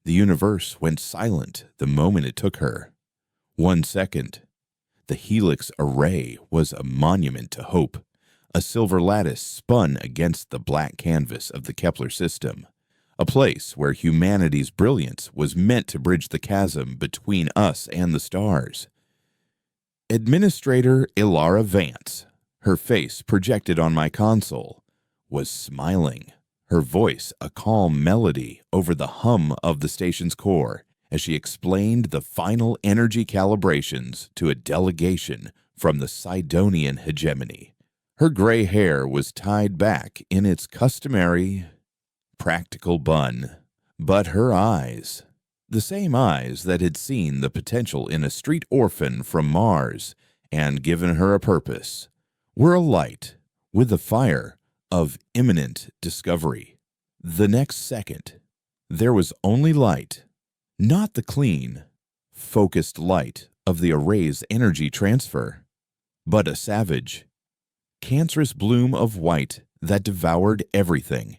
The universe went silent the moment it took her. 1 second. The helix array was a monument to hope. A silver lattice spun against the black canvas of the Kepler system, a place where humanity's brilliance was meant to bridge the chasm between us and the stars. Administrator Ilara Vance, her face projected on my console, was smiling, her voice a calm melody over the hum of the station's core as she explained the final energy calibrations to a delegation from the Sidonian hegemony. Her gray hair was tied back in its customary, practical bun, but her eyes, the same eyes that had seen the potential in a street orphan from Mars and given her a purpose, were alight with the fire of imminent discovery. The next second, there was only light, not the clean, focused light of the array's energy transfer, but a savage, cancerous bloom of white that devoured everything.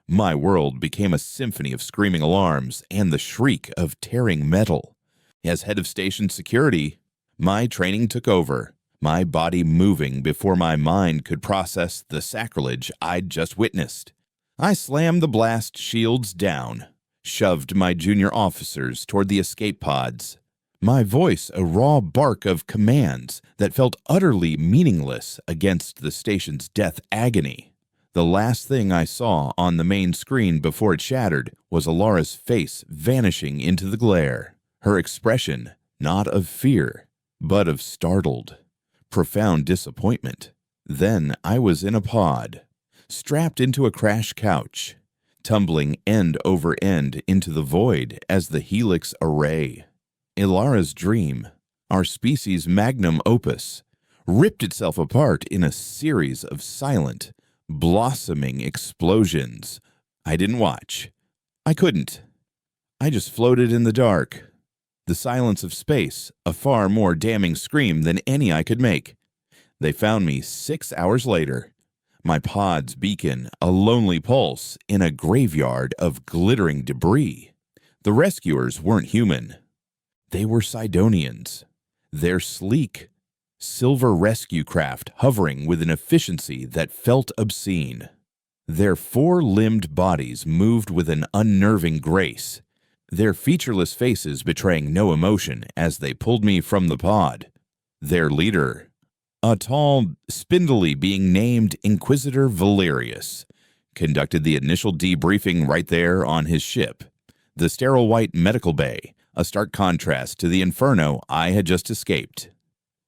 My world became a symphony of screaming alarms and the shriek of tearing metal. As head of station security, my training took over, my body moving before my mind could process the sacrilege I'd just witnessed. I slammed the blast shields down, shoved my junior officers toward the escape pods, my voice a raw bark of commands that felt utterly meaningless against the station's death agony. The last thing I saw on the main screen before it shattered was Ilara's face vanishing into the glare, her expression not of fear, but of startled, profound disappointment. Then I was in a pod, strapped into a crash couch, tumbling end over end into the void as the helix array, Ilara's dream, our species' magnum opus, ripped itself apart in a series of silent, blossoming explosions. I didn't watch. I couldn't. I just floated in the dark. The silence of space, a far more damning scream than any I could make. They found me 6 hours later, my pod's beacon a lonely pulse in a graveyard of glittering debris. The rescuers weren't human. They were Sidonians. Their sleek, silver rescue craft hovering with an efficiency that felt obscene. Their four-limbed bodies moved with an unnerving grace, their featureless faces betraying no emotion as they pulled me from the pod. Their leader, a tall, spindly being named Inquisitor Valerius, conducted the initial debriefing right there on his ship, the sterile white medical bay, a stark contrast to the inferno I had just escaped.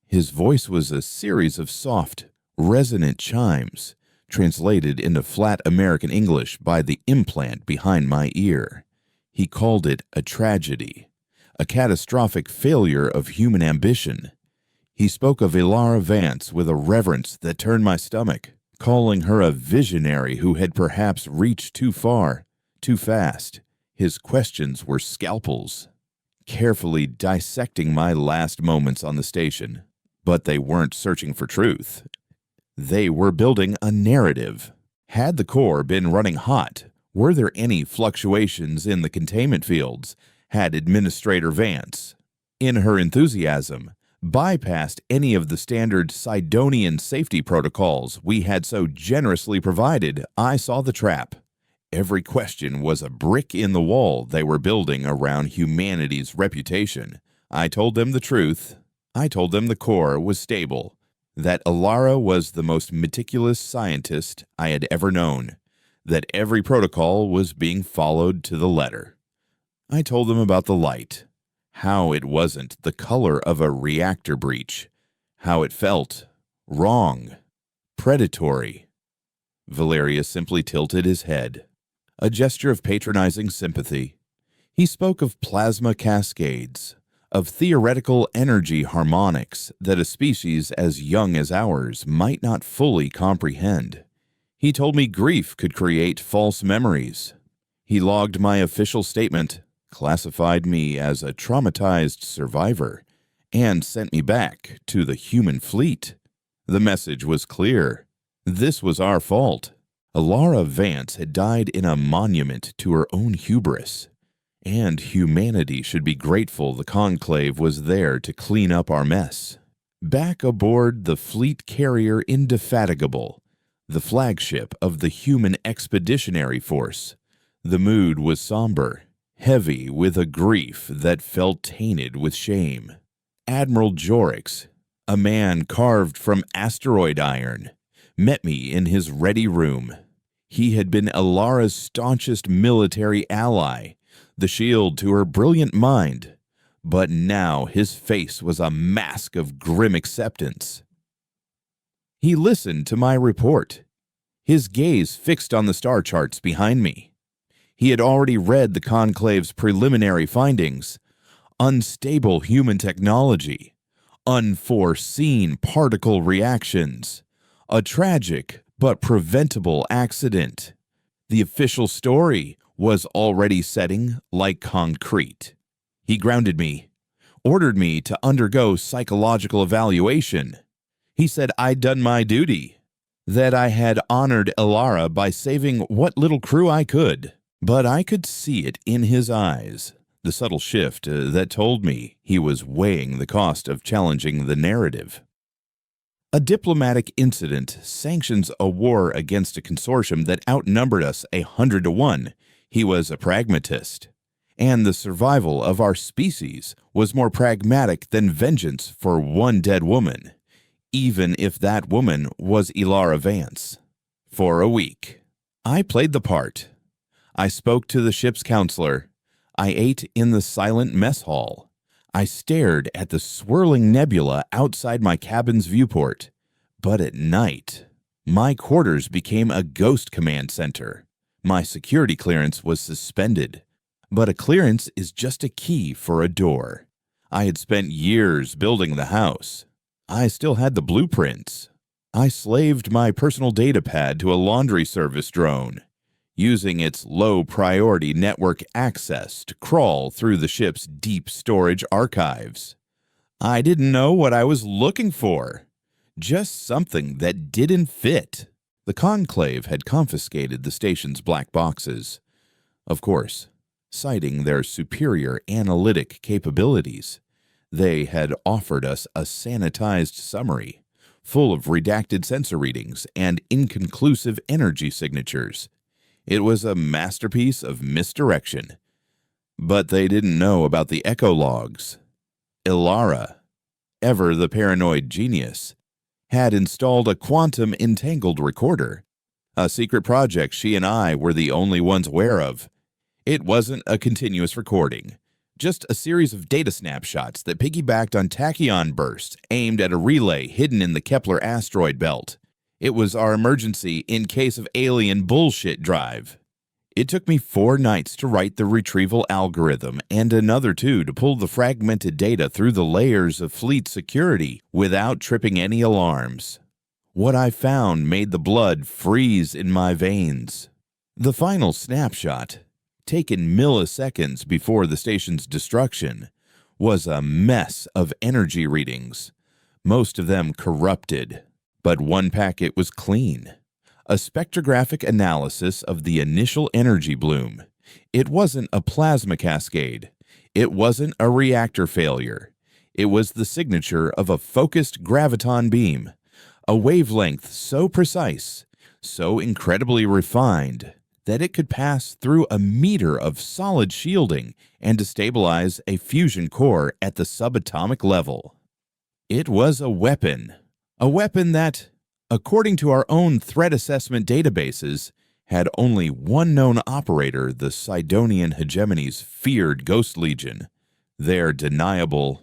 His voice was a series of soft, resonant chimes, translated into flat American English by the implant behind my ear. He called it a tragedy, a catastrophic failure of human ambition. He spoke of Ilara Vance with a reverence that turned my stomach, calling her a visionary who had perhaps reached too far, too fast. His questions were scalpels, carefully dissecting my last moments on the station. But they weren't searching for truth. They were building a narrative. Had the core been running hot? Were there any fluctuations in the containment fields? Had Administrator Vance, in her enthusiasm, bypassed any of the standard Sidonian safety protocols we had so generously provided? I saw the trap. Every question was a brick in the wall they were building around humanity's reputation. I told them the truth. I told them the core was stable, that Ilara was the most meticulous scientist I had ever known, that every protocol was being followed to the letter. I told them about the light, how it wasn't the color of a reactor breach, how it felt wrong, predatory. Valerius simply tilted his head, a gesture of patronizing sympathy. He spoke of plasma cascades, of theoretical energy harmonics that a species as young as ours might not fully comprehend. He told me grief could create false memories. He logged my official statement, classified me as a traumatized survivor, and sent me back to the human fleet. The message was clear. This was our fault. Ilara Vance had died in a monument to her own hubris. And humanity should be grateful the Conclave was there to clean up our mess. Back aboard the fleet carrier Indefatigable, the flagship of the human expeditionary force, the mood was somber, heavy with a grief that felt tainted with shame. Admiral Jorix, a man carved from asteroid iron, met me in his ready room. He had been Ilara's staunchest military ally, the shield to her brilliant mind, but now his face was a mask of grim acceptance. He listened to my report, his gaze fixed on the star charts behind me. He had already read the Conclave's preliminary findings: unstable human technology, unforeseen particle reactions, a tragic but preventable accident. The official story was already setting like concrete. He grounded me, ordered me to undergo psychological evaluation. He said I'd done my duty, that I had honored Ilara by saving what little crew I could. But I could see it in his eyes, the subtle shift that told me he was weighing the cost of challenging the narrative. A diplomatic incident sanctions a war against a consortium that outnumbered us 100 to 1. He was a pragmatist. And the survival of our species was more pragmatic than vengeance for one dead woman, even if that woman was Ilara Vance. For a week, I played the part. I spoke to the ship's counselor. I ate in the silent mess hall. I stared at the swirling nebula outside my cabin's viewport. But at night, my quarters became a ghost command center. My security clearance was suspended. But a clearance is just a key for a door. I had spent years building the house. I still had the blueprints. I slaved my personal data pad to a laundry service drone, using its low-priority network access to crawl through the ship's deep storage archives. I didn't know what I was looking for, just something that didn't fit. The Conclave had confiscated the station's black boxes, of course, citing their superior analytic capabilities. They had offered us a sanitized summary, full of redacted sensor readings and inconclusive energy signatures. It was a masterpiece of misdirection. But they didn't know about the echo logs. Ilara, ever the paranoid genius, had installed a quantum entangled recorder, a secret project she and I were the only ones aware of. It wasn't a continuous recording, just a series of data snapshots that piggybacked on tachyon bursts aimed at a relay hidden in the Kepler asteroid belt. It was our emergency in case of alien bullshit drive. It took me 4 nights to write the retrieval algorithm and another 2 to pull the fragmented data through the layers of fleet security without tripping any alarms. What I found made the blood freeze in my veins. The final snapshot, taken milliseconds before the station's destruction, was a mess of energy readings, most of them corrupted. But one packet was clean. A spectrographic analysis of the initial energy bloom. It wasn't a plasma cascade. It wasn't a reactor failure. It was the signature of a focused graviton beam, a wavelength so precise, so incredibly refined, that it could pass through a meter of solid shielding and destabilize a fusion core at the subatomic level. It was a weapon that, according to our own threat assessment databases, had only one known operator, the Sidonian hegemony's feared Ghost Legion, their deniable,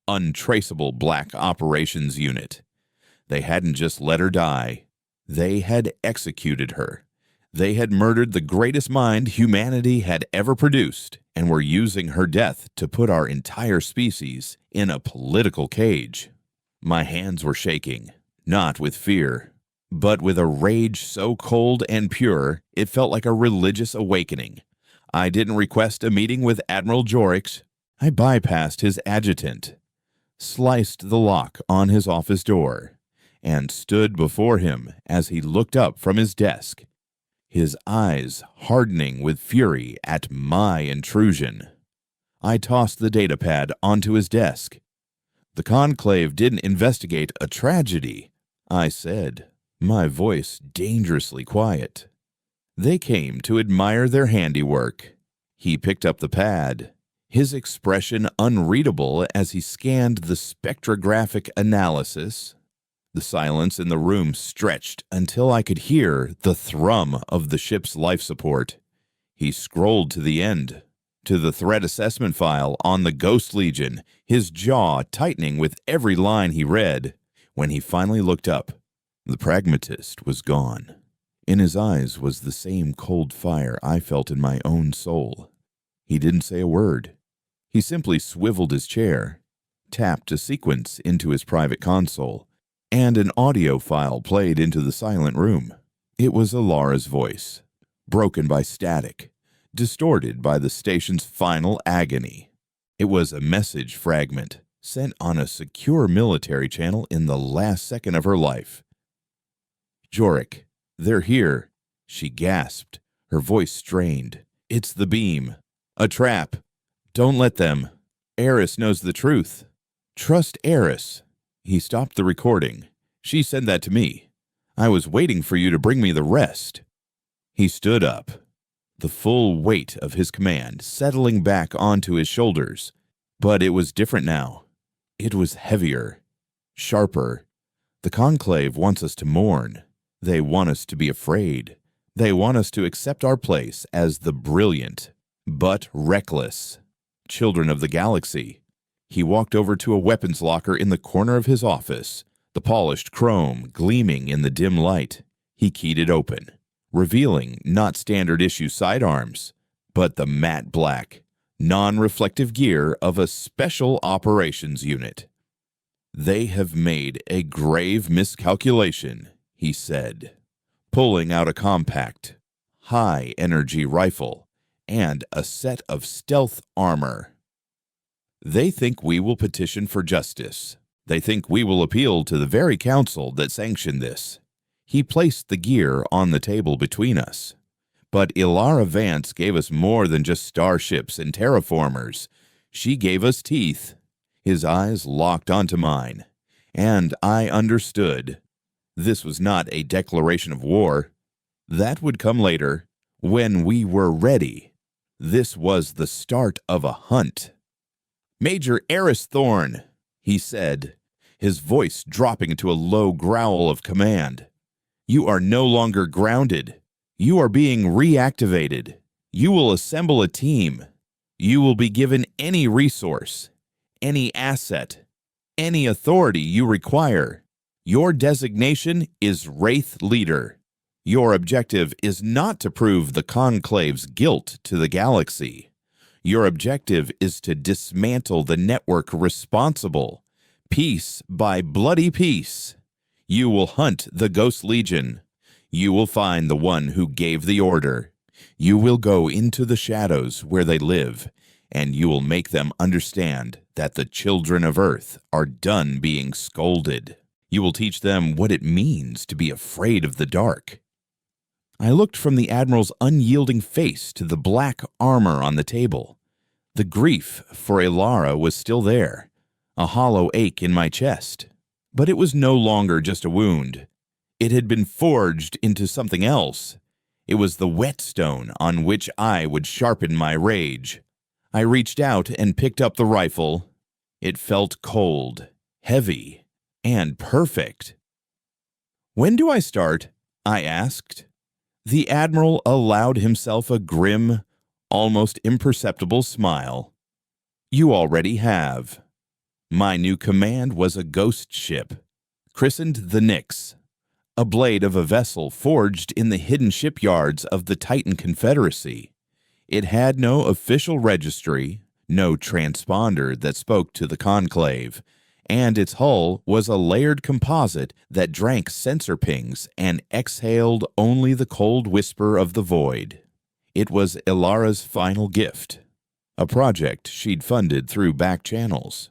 untraceable black operations unit. They hadn't just let her die. They had executed her. They had murdered the greatest mind humanity had ever produced and were using her death to put our entire species in a political cage. My hands were shaking, not with fear, but with a rage so cold and pure it felt like a religious awakening. I didn't request a meeting with Admiral Jorix. I bypassed his adjutant, sliced the lock on his office door, and stood before him as he looked up from his desk. his eyes hardening with fury at my intrusion. I tossed the datapad onto his desk. "The Conclave didn't investigate a tragedy," I said, my voice dangerously quiet. "They came to admire their handiwork." He picked up the pad, his expression unreadable as he scanned the spectrographic analysis. The silence in the room stretched until I could hear the thrum of the ship's life support. He scrolled to the end, to the threat assessment file on the Ghost Legion, his jaw tightening with every line he read. When he finally looked up, the pragmatist was gone. In his eyes was the same cold fire I felt in my own soul. He didn't say a word. He simply swiveled his chair, tapped a sequence into his private console, and an audio file played into the silent room. It was Alara's voice, broken by static, distorted by the station's final agony. It was a message fragment sent on a secure military channel in the last second of her life. "Jorik, they're here," she gasped, her voice strained. "It's the beam. A trap. Don't let them. Eris knows the truth. Trust Eris." He stopped the recording. "She said that to me. I was waiting for you to bring me the rest." He stood up, the full weight of his command settling back onto his shoulders. But it was different now. It was heavier, sharper. The Conclave wants us to mourn. They want us to be afraid. They want us to accept our place as the brilliant, but reckless children of the galaxy. He walked over to a weapons locker in the corner of his office, the polished chrome gleaming in the dim light. He keyed it open, revealing not standard issue sidearms, but the matte black, non-reflective gear of a special operations unit. "They have made a grave miscalculation," he said, pulling out a compact, high-energy rifle and a set of stealth armor. "They think we will petition for justice. They think we will appeal to the very council that sanctioned this." He placed the gear on the table between us. "But Ilara Vance gave us more than just starships and terraformers. She gave us teeth." His eyes locked onto mine, and I understood. This was not a declaration of war. That would come later, when we were ready. This was the start of a hunt. "Major Eris Thorne," he said, his voice dropping to a low growl of command. "You are no longer grounded. You are being reactivated. You will assemble a team. You will be given any resource, any asset, any authority you require. Your designation is Wraith Leader. Your objective is not to prove the Conclave's guilt to the galaxy. Your objective is to dismantle the network responsible, piece by bloody piece. You will hunt the Ghost Legion. You will find the one who gave the order. You will go into the shadows where they live, and you will make them understand that the children of Earth are done being scolded. You will teach them what it means to be afraid of the dark." I looked from the Admiral's unyielding face to the black armor on the table. The grief for Ilara was still there, a hollow ache in my chest. But it was no longer just a wound. It had been forged into something else. It was the whetstone on which I would sharpen my rage. I reached out and picked up the rifle. It felt cold, heavy, and perfect. "When do I start?" I asked. The Admiral allowed himself a grim, almost imperceptible smile. "You already have." My new command was a ghost ship, christened the Nyx, a blade of a vessel forged in the hidden shipyards of the Titan Confederacy. It had no official registry, no transponder that spoke to the Conclave, and its hull was a layered composite that drank sensor pings and exhaled only the cold whisper of the void. It was Ilara's final gift, a project she'd funded through back channels,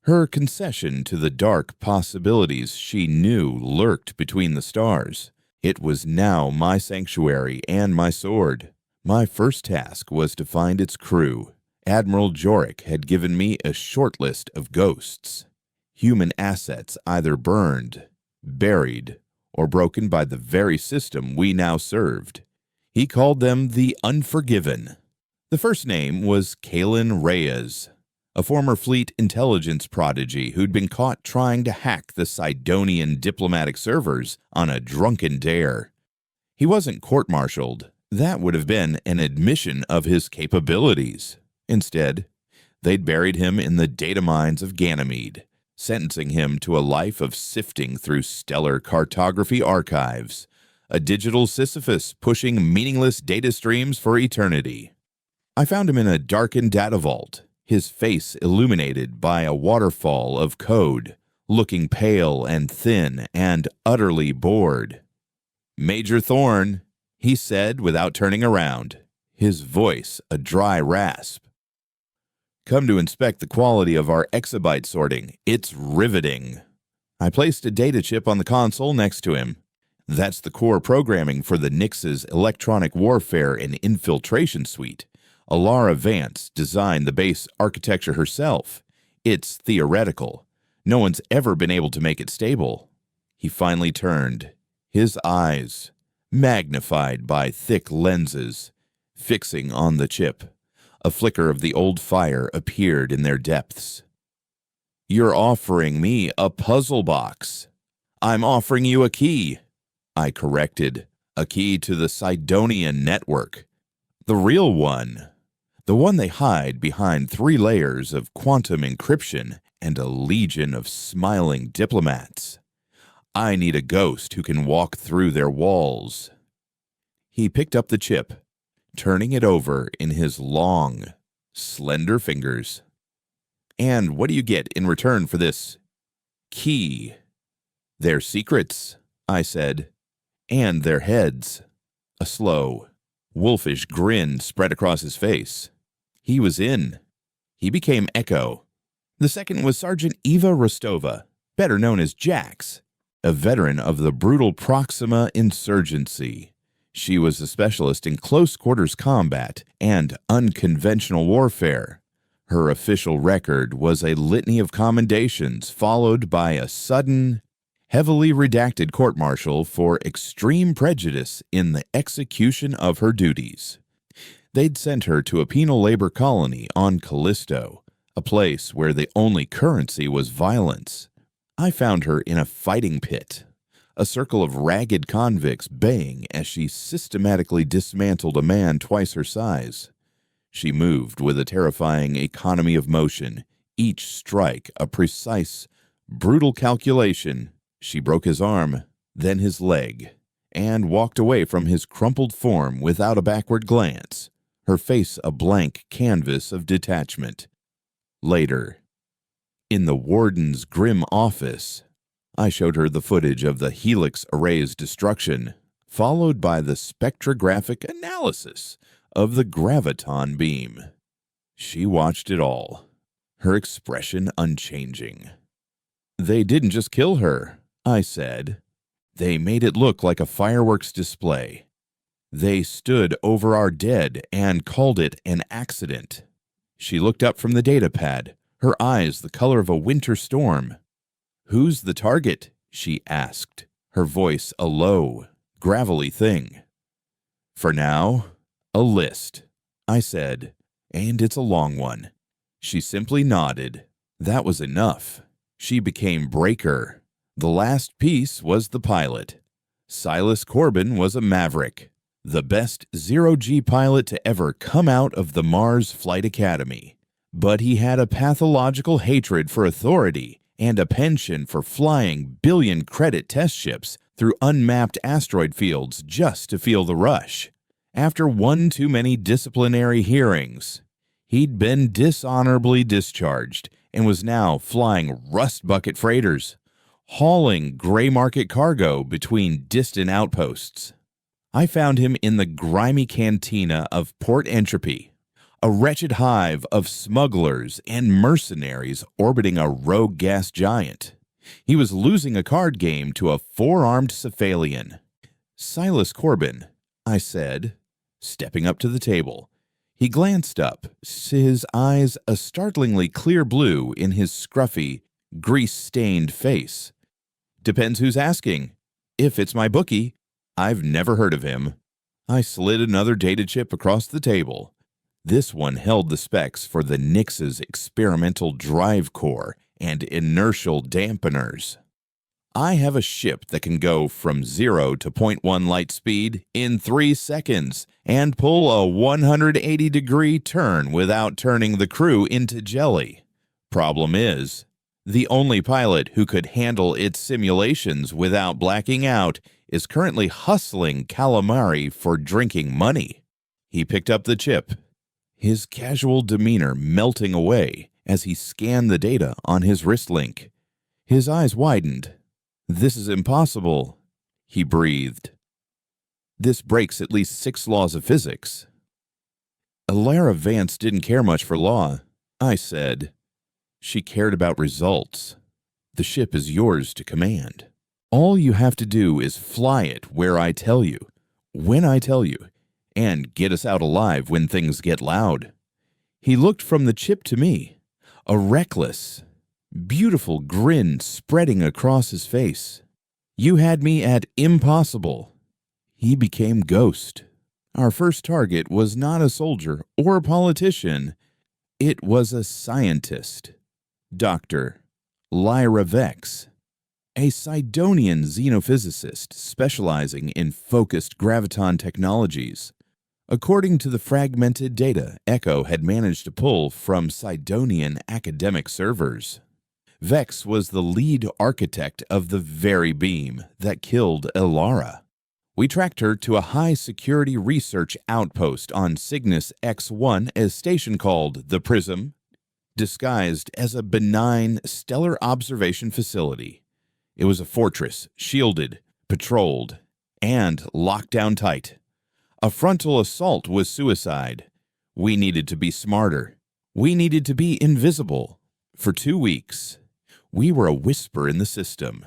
her concession to the dark possibilities she knew lurked between the stars. It was now my sanctuary and my sword. My first task was to find its crew. Admiral Jorik had given me a short list of ghosts. Human assets either burned, buried, or broken by the very system we now served. He called them the Unforgiven. The first name was Kalen Reyes, a former fleet intelligence prodigy who'd been caught trying to hack the Sidonian diplomatic servers on a drunken dare. He wasn't court-martialed. That would have been an admission of his capabilities. Instead, they'd buried him in the data mines of Ganymede, sentencing him to a life of sifting through stellar cartography archives, a digital Sisyphus pushing meaningless data streams for eternity. I found him in a darkened data vault, his face illuminated by a waterfall of code, looking pale and thin and utterly bored. "Major Thorne," he said without turning around, his voice a dry rasp. "Come to inspect the quality of our exabyte sorting. It's riveting." I placed a data chip on the console next to him. That's the core programming for the Nyx's electronic warfare and infiltration suite. Alara Vance designed the base architecture herself. It's theoretical. No one's ever been able to make it stable. He finally turned, his eyes, magnified by thick lenses, fixing on the chip. A flicker of the old fire appeared in their depths. "You're offering me a puzzle box." "I'm offering you a key," I corrected. "A key to the Sidonian network. The real one. The one they hide behind 3 layers of quantum encryption and a legion of smiling diplomats. I need a ghost who can walk through their walls." He picked up the chip, turning it over in his long, slender fingers. "And what do you get in return for this key?" "Their secrets," I said, "and their heads." A slow, wolfish grin spread across his face. He was in. He became Echo. The second was Sergeant Eva Rostova, better known as Jax, a veteran of the brutal Proxima insurgency. She was a specialist in close-quarters combat and unconventional warfare. Her official record was a litany of commendations followed by a sudden, heavily redacted court-martial for extreme prejudice in the execution of her duties. They'd sent her to a penal labor colony on Callisto, a place where the only currency was violence. I found her in a fighting pit, a circle of ragged convicts baying as she systematically dismantled a man twice her size. She moved with a terrifying economy of motion, each strike a precise, brutal calculation. She broke his arm, then his leg, and walked away from his crumpled form without a backward glance, her face a blank canvas of detachment. Later, in the warden's grim office, I showed her the footage of the Helix Array's destruction, followed by the spectrographic analysis of the graviton beam. She watched it all, her expression unchanging. "They didn't just kill her," I said. "They made it look like a fireworks display. They stood over our dead and called it an accident." She looked up from the data pad, her eyes the color of a winter storm. "Who's the target?" she asked, her voice a low, gravelly thing. "For now, a list," I said, "and it's a long one." She simply nodded. That was enough. She became Breaker. The last piece was the pilot. Silas Corbin was a maverick, the best zero-G pilot to ever come out of the Mars Flight Academy. But he had a pathological hatred for authority and a penchant for flying billion-credit test ships through unmapped asteroid fields just to feel the rush. After one too many disciplinary hearings, he'd been dishonorably discharged and was now flying rust bucket freighters, hauling gray market cargo between distant outposts. I found him in the grimy cantina of Port Entropy, a wretched hive of smugglers and mercenaries orbiting a rogue gas giant. He was losing a card game to a 4-armed Cephalian. Silas Corbin, I said, stepping up to the table. He glanced up, his eyes a startlingly clear blue in his scruffy, grease-stained face. Depends who's asking. If it's my bookie, I've never heard of him. I slid another data chip across the table. This one held the specs for the Nix's experimental drive core and inertial dampeners. I have a ship that can go from 0 to 0.1 light speed in 3 seconds and pull a 180-degree turn without turning the crew into jelly. Problem is, the only pilot who could handle its simulations without blacking out is currently hustling calamari for drinking money. He picked up the chip, his casual demeanor melting away as he scanned the data on his wrist link. His eyes widened. "This is impossible," he breathed. "This breaks at least 6 laws of physics." Alara Vance didn't care much for law, I said. She cared about results. The ship is yours to command. All you have to do is fly it where I tell you, when I tell you, and get us out alive when things get loud. He looked from the chip to me, a reckless, beautiful grin spreading across his face. You had me at impossible. He became Ghost. Our first target was not a soldier or a politician. It was a scientist. Dr. Lyra Vex, a Sidonian xenophysicist specializing in focused graviton technologies. According to the fragmented data Echo had managed to pull from Sidonian academic servers, Vex was the lead architect of the very beam that killed Alara. We tracked her to a high-security research outpost on Cygnus X1, a station called the Prism, disguised as a benign stellar observation facility. It was a fortress, shielded, patrolled, and locked down tight. A frontal assault was suicide. We needed to be smarter. We needed to be invisible. For 2 weeks, we were a whisper in the system.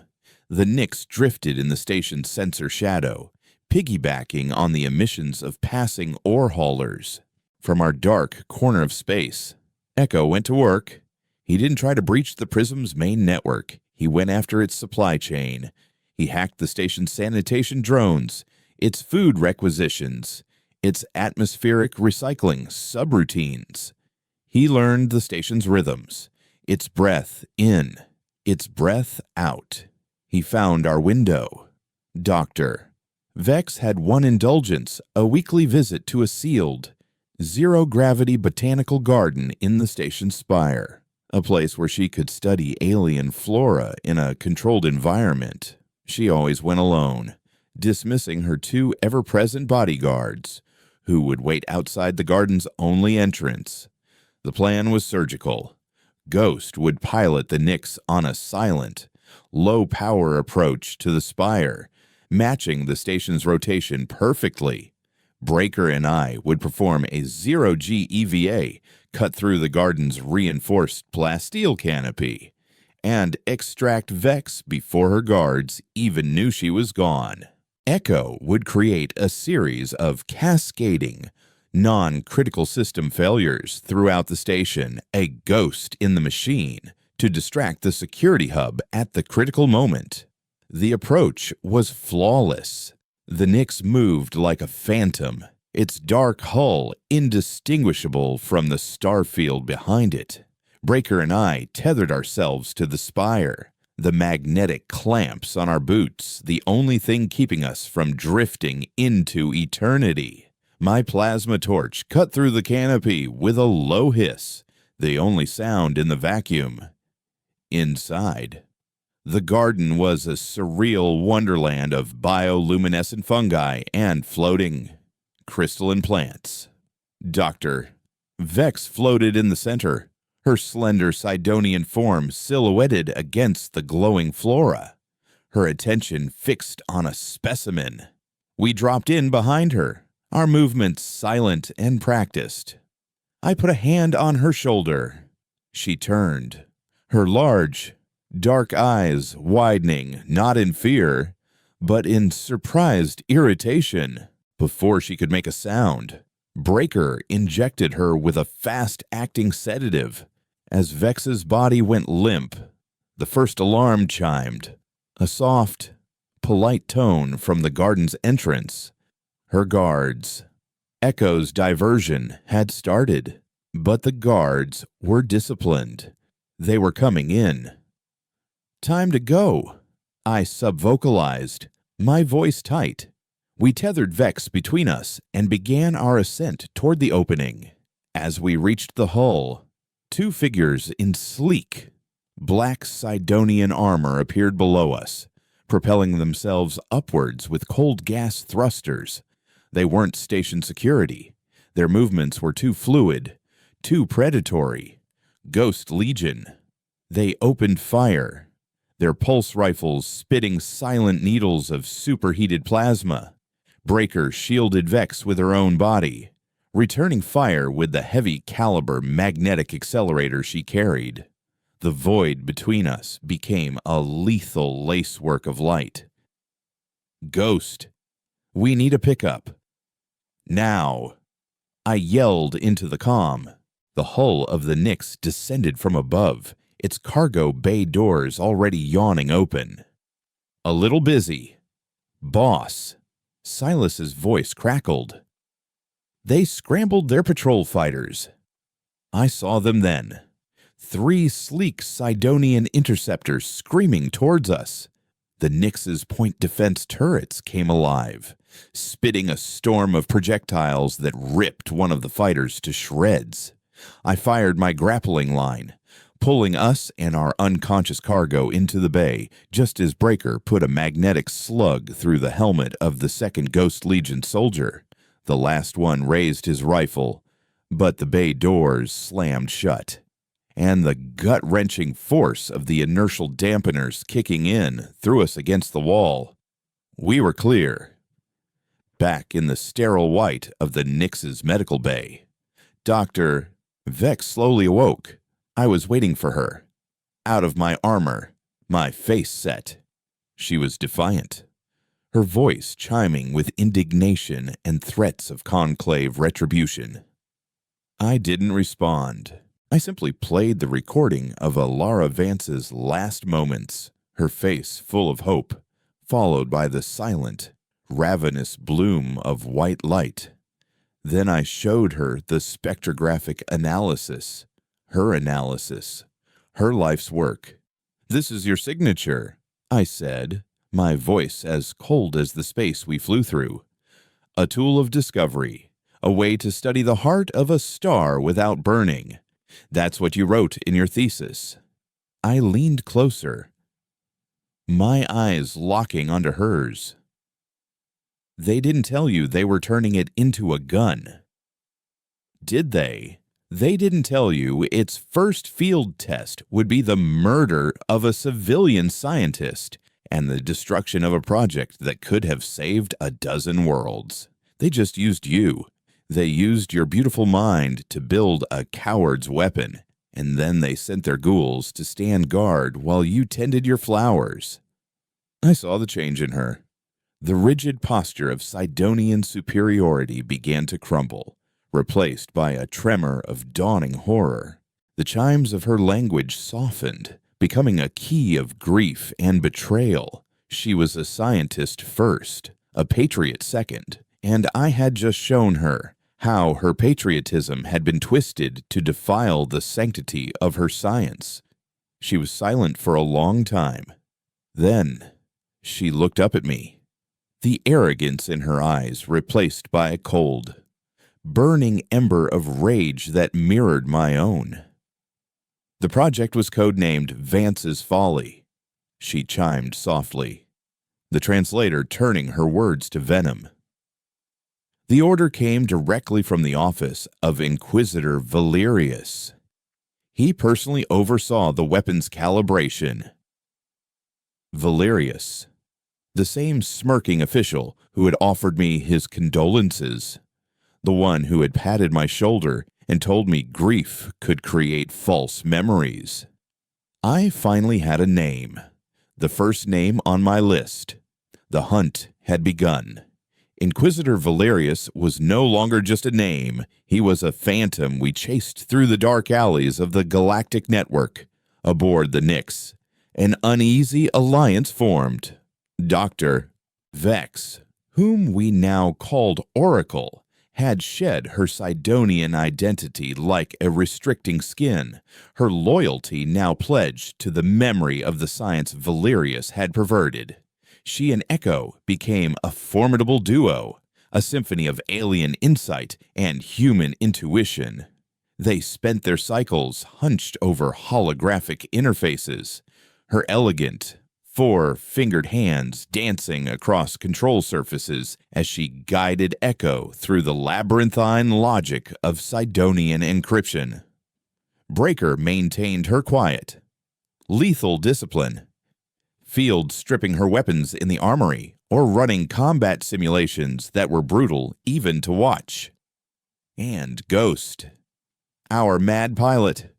The Nix drifted in the station's sensor shadow, piggybacking on the emissions of passing ore haulers. From our dark corner of space, Echo went to work. He didn't try to breach the Prism's main network. He went after its supply chain. He hacked the station's sanitation drones, its food requisitions, its atmospheric recycling subroutines. He learned the station's rhythms, its breath in, its breath out. He found our window. Doctor. Vex had one indulgence, a weekly visit to a sealed, zero-gravity botanical garden in the station's spire, a place where she could study alien flora in a controlled environment. She always went alone, dismissing her 2 ever-present bodyguards, who would wait outside the garden's only entrance. The plan was surgical. Ghost would pilot the Nix on a silent, low-power approach to the spire, matching the station's rotation perfectly. Breaker and I would perform a 0G EVA, cut through the garden's reinforced plasteel canopy, and extract Vex before her guards even knew she was gone. Echo would create a series of cascading, non-critical system failures throughout the station, a ghost in the machine, to distract the security hub at the critical moment. The approach was flawless. The Nix moved like a phantom, its dark hull indistinguishable from the starfield behind it. Breaker and I tethered ourselves to the spire, the magnetic clamps on our boots, the only thing keeping us from drifting into eternity. My plasma torch cut through the canopy with a low hiss, the only sound in the vacuum. Inside, the garden was a surreal wonderland of bioluminescent fungi and floating crystalline plants. Dr. Vex floated in the center, her slender Sidonian form silhouetted against the glowing flora, her attention fixed on a specimen. We dropped in behind her, our movements silent and practiced. I put a hand on her shoulder. She turned, her large, dark eyes widening, not in fear, but in surprised irritation. Before she could make a sound, Breaker injected her with a fast-acting sedative. As Vex's body went limp, the first alarm chimed, a soft, polite tone from the garden's entrance. Her guards. Echo's diversion had started, but the guards were disciplined. They were coming in. "Time to go," I subvocalized, my voice tight. We tethered Vex between us and began our ascent toward the opening. As we reached the hull, two figures in sleek, black Sidonian armor appeared below us, propelling themselves upwards with cold gas thrusters. They weren't station security. Their movements were too fluid, too predatory. Ghost Legion. They opened fire, their pulse rifles spitting silent needles of superheated plasma. Breaker shielded Vex with her own body, returning fire with the heavy caliber magnetic accelerator she carried. The void between us became a lethal lacework of light. "Ghost, we need a pickup. Now!" I yelled into the comm. The hull of the Nyx descended from above, its cargo bay doors already yawning open. "A little busy. Boss." Silas's voice crackled. They scrambled their patrol fighters. I saw them then. 3 sleek Sidonian interceptors screaming towards us. The Nyx's point defense turrets came alive, spitting a storm of projectiles that ripped one of the fighters to shreds. I fired my grappling line, pulling us and our unconscious cargo into the bay just as Breaker put a magnetic slug through the helmet of the second Ghost Legion soldier. The last one raised his rifle, but the bay doors slammed shut, and the gut-wrenching force of the inertial dampeners kicking in threw us against the wall. We were clear. Back in the sterile white of the Nyx's medical bay, Dr. Vex slowly awoke. I was waiting for her. Out of my armor, my face set. She was defiant, her voice chiming with indignation and threats of conclave retribution. I didn't respond. I simply played the recording of Alara Vance's last moments, her face full of hope, followed by the silent, ravenous bloom of white light. Then I showed her the spectrographic analysis, her life's work. "This is your signature," I said, my voice as cold as the space we flew through. "A tool of discovery, a way to study the heart of a star without burning. That's what you wrote in your thesis." I leaned closer, my eyes locking onto hers. "They didn't tell you they were turning it into a gun, did they? They didn't tell you its first field test would be the murder of a civilian scientist and the destruction of a project that could have saved a dozen worlds. They just used you. They used your beautiful mind to build a coward's weapon, and then they sent their ghouls to stand guard while you tended your flowers." I saw the change in her. The rigid posture of Sidonian superiority began to crumble, replaced by a tremor of dawning horror. The chimes of her language softened, becoming a key of grief and betrayal. She was a scientist first, a patriot second, and I had just shown her how her patriotism had been twisted to defile the sanctity of her science. She was silent for a long time. Then she looked up at me, the arrogance in her eyes replaced by a cold, burning ember of rage that mirrored my own. "The project was codenamed Vance's Folly," she chimed softly, the translator turning her words to venom. "The order came directly from the office of Inquisitor Valerius. He personally oversaw the weapon's calibration." Valerius, the same smirking official who had offered me his condolences, the one who had patted my shoulder and told me grief could create false memories. I finally had a name, the first name on my list, The hunt had begun. Inquisitor Valerius was no longer just a name. He was a phantom we chased through the dark alleys of the Galactic network. Aboard the Nyx, an uneasy alliance formed. Dr. Vex, whom we now called Oracle, had shed her Sidonian identity like a restricting skin, her loyalty now pledged to the memory of the science Valerius had perverted. She and Echo became a formidable duo, a symphony of alien insight and human intuition. They spent their cycles hunched over holographic interfaces, her elegant, four-fingered hands dancing across control surfaces as she guided Echo through the labyrinthine logic of Sidonian encryption. Breaker maintained her quiet, lethal discipline, field stripping her weapons in the armory or running combat simulations that were brutal even to watch. And Ghost, our mad pilot,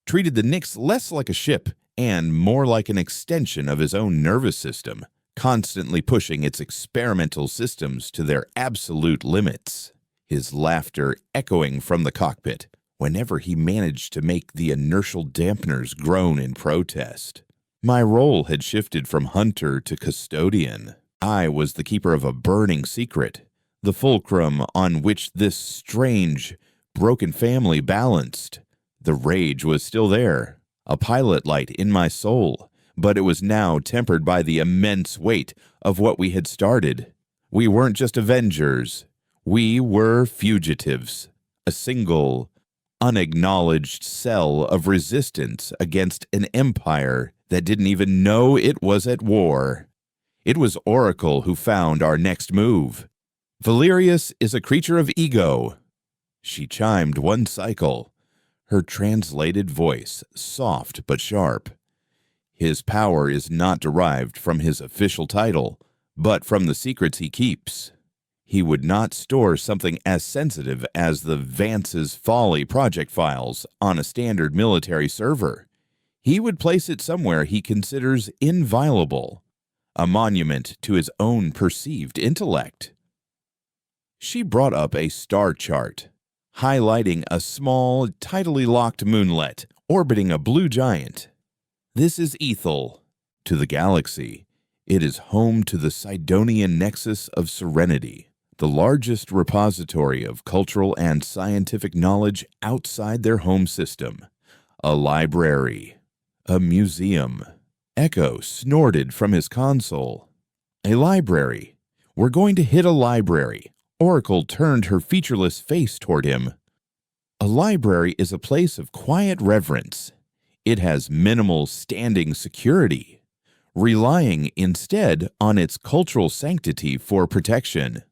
treated the Nyx less like a ship and more like an extension of his own nervous system, constantly pushing its experimental systems to their absolute limits, his laughter echoing from the cockpit whenever he managed to make the inertial dampeners groan in protest. My role had shifted from hunter to custodian. I was the keeper of a burning secret, the fulcrum on which this strange, broken family balanced. The rage was still there, a pilot light in my soul, but it was now tempered by the immense weight of what we had started. We weren't just avengers. We were fugitives, a single, unacknowledged cell of resistance against an empire that didn't even know it was at war. It was Oracle who found our next move. Valerius is a creature of ego. She chimed one cycle, her translated voice soft but sharp. His power is not derived from his official title, but from the secrets he keeps. He would not store something as sensitive as the Vance's Folly project files on a standard military server. He would place it somewhere he considers inviolable, a monument to his own perceived intellect. She brought up a star chart, highlighting a small, tidally locked moonlet orbiting a blue giant. This is Ethel. To the galaxy, it is home to the Sidonian Nexus of Serenity, the largest repository of cultural and scientific knowledge outside their home system. A library. A museum. Echo snorted from his console. A library. We're going to hit a library. Oracle turned her featureless face toward him. A library is a place of quiet reverence. It has minimal standing security, relying instead on its cultural sanctity for protection.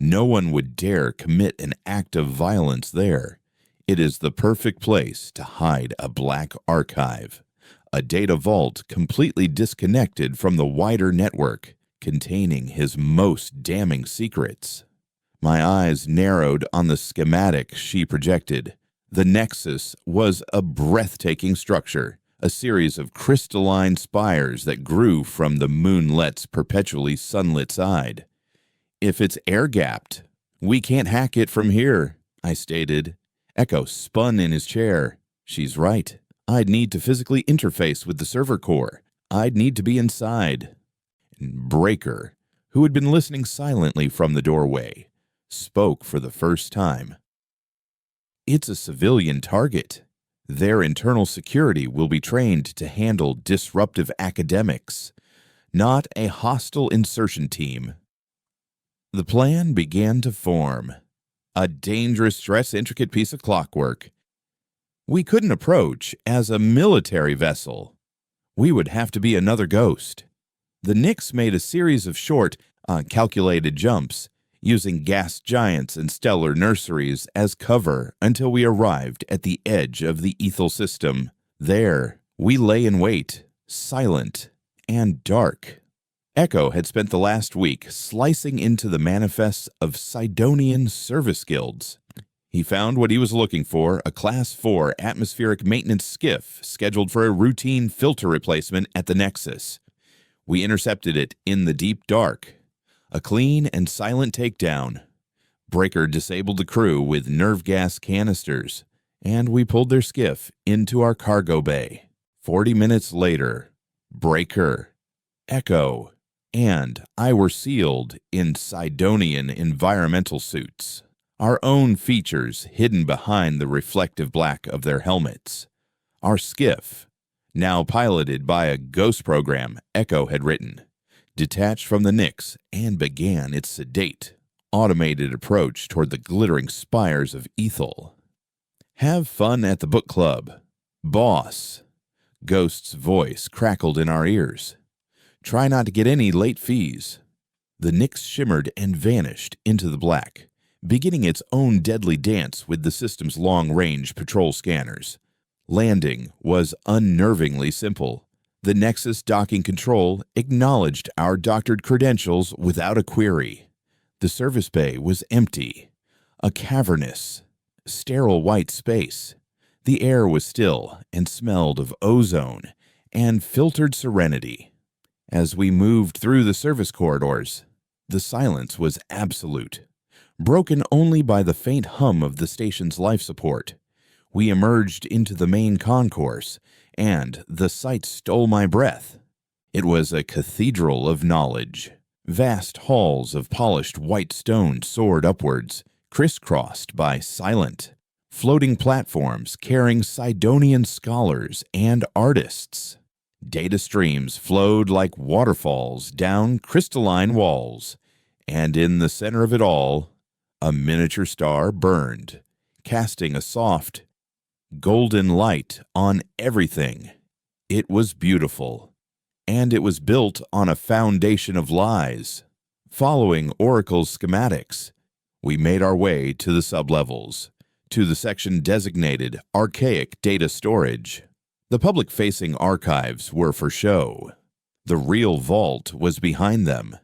No one would dare commit an act of violence there. It is the perfect place to hide a black archive, a data vault completely disconnected from the wider network, containing his most damning secrets. My eyes narrowed on the schematic she projected. The Nexus was a breathtaking structure, a series of crystalline spires that grew from the moonlet's perpetually sunlit side. If it's air-gapped, we can't hack it from here, I stated. Echo spun in his chair. She's right. I'd need to physically interface with the server core. I'd need to be inside. Breaker, who had been listening silently from the doorway, spoke for the first time. It's a civilian target. Their internal security will be trained to handle disruptive academics, not a hostile insertion team. The plan began to form. A dangerous, stress-intricate piece of clockwork. We couldn't approach as a military vessel. We would have to be another Ghost. The Nyx made a series of short, calculated jumps, using gas giants and stellar nurseries as cover until we arrived at the edge of the Ethel system. There, we lay in wait, silent and dark. Echo had spent the last week slicing into the manifests of Sidonian service guilds. He found what he was looking for, a Class 4 atmospheric maintenance skiff scheduled for a routine filter replacement at the Nexus. We intercepted it in the deep dark. A clean and silent takedown. Breaker disabled the crew with nerve gas canisters, and we pulled their skiff into our cargo bay. 40 minutes later, Breaker, Echo, and I were sealed in Sidonian environmental suits, our own features hidden behind the reflective black of their helmets. Our skiff, now piloted by a ghost program Echo had written, detached from the Nyx and began its sedate, automated approach toward the glittering spires of Ethel. Have fun at the book club, boss. Ghost's voice crackled in our ears. Try not to get any late fees. The Nyx shimmered and vanished into the black, beginning its own deadly dance with the system's long-range patrol scanners. Landing was unnervingly simple. The Nexus docking control acknowledged our doctored credentials without a query. The service bay was empty, a cavernous, sterile white space. The air was still and smelled of ozone and filtered serenity. As we moved through the service corridors, the silence was absolute, broken only by the faint hum of the station's life support. We emerged into the main concourse, and the sight stole my breath. It was a cathedral of knowledge. Vast halls of polished white stone soared upwards, crisscrossed by silent, floating platforms carrying Sidonian scholars and artists. Data streams flowed like waterfalls down crystalline walls, and in the center of it all, a miniature star burned, casting a soft, golden light on everything. It was beautiful, and it was built on a foundation of lies. Following Oracle's schematics, we made our way to the sublevels, to the section designated Archaic Data Storage. The public-facing archives were for show. The real vault was behind them.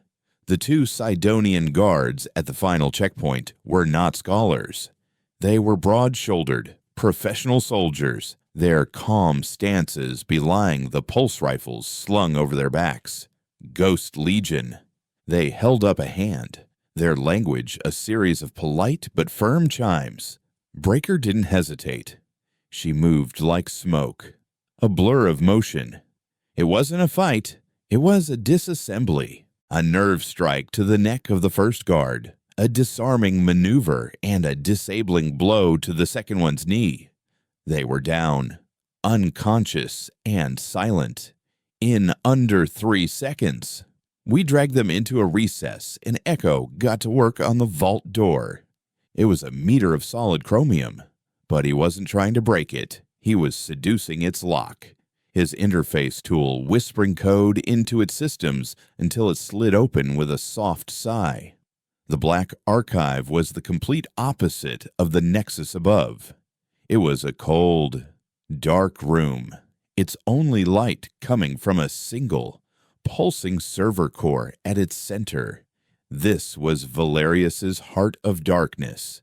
The two Sidonian guards at the final checkpoint were not scholars. They were broad-shouldered, professional soldiers, their calm stances belying the pulse rifles slung over their backs. Ghost Legion. They held up a hand, their language a series of polite but firm chimes. Breaker didn't hesitate. She moved like smoke, a blur of motion. It wasn't a fight, it was a disassembly, a nerve strike to the neck of the first guard, a disarming maneuver and a disabling blow to the second one's knee. They were down, unconscious and silent, in under 3 seconds. We dragged them into a recess, and Echo got to work on the vault door. It was a meter of solid chromium, but he wasn't trying to break it. He was seducing its lock, his interface tool whispering code into its systems until it slid open with a soft sigh. The black archive was the complete opposite of the Nexus above. It was a cold, dark room, its only light coming from a single, pulsing server core at its center. This was Valerius's heart of darkness.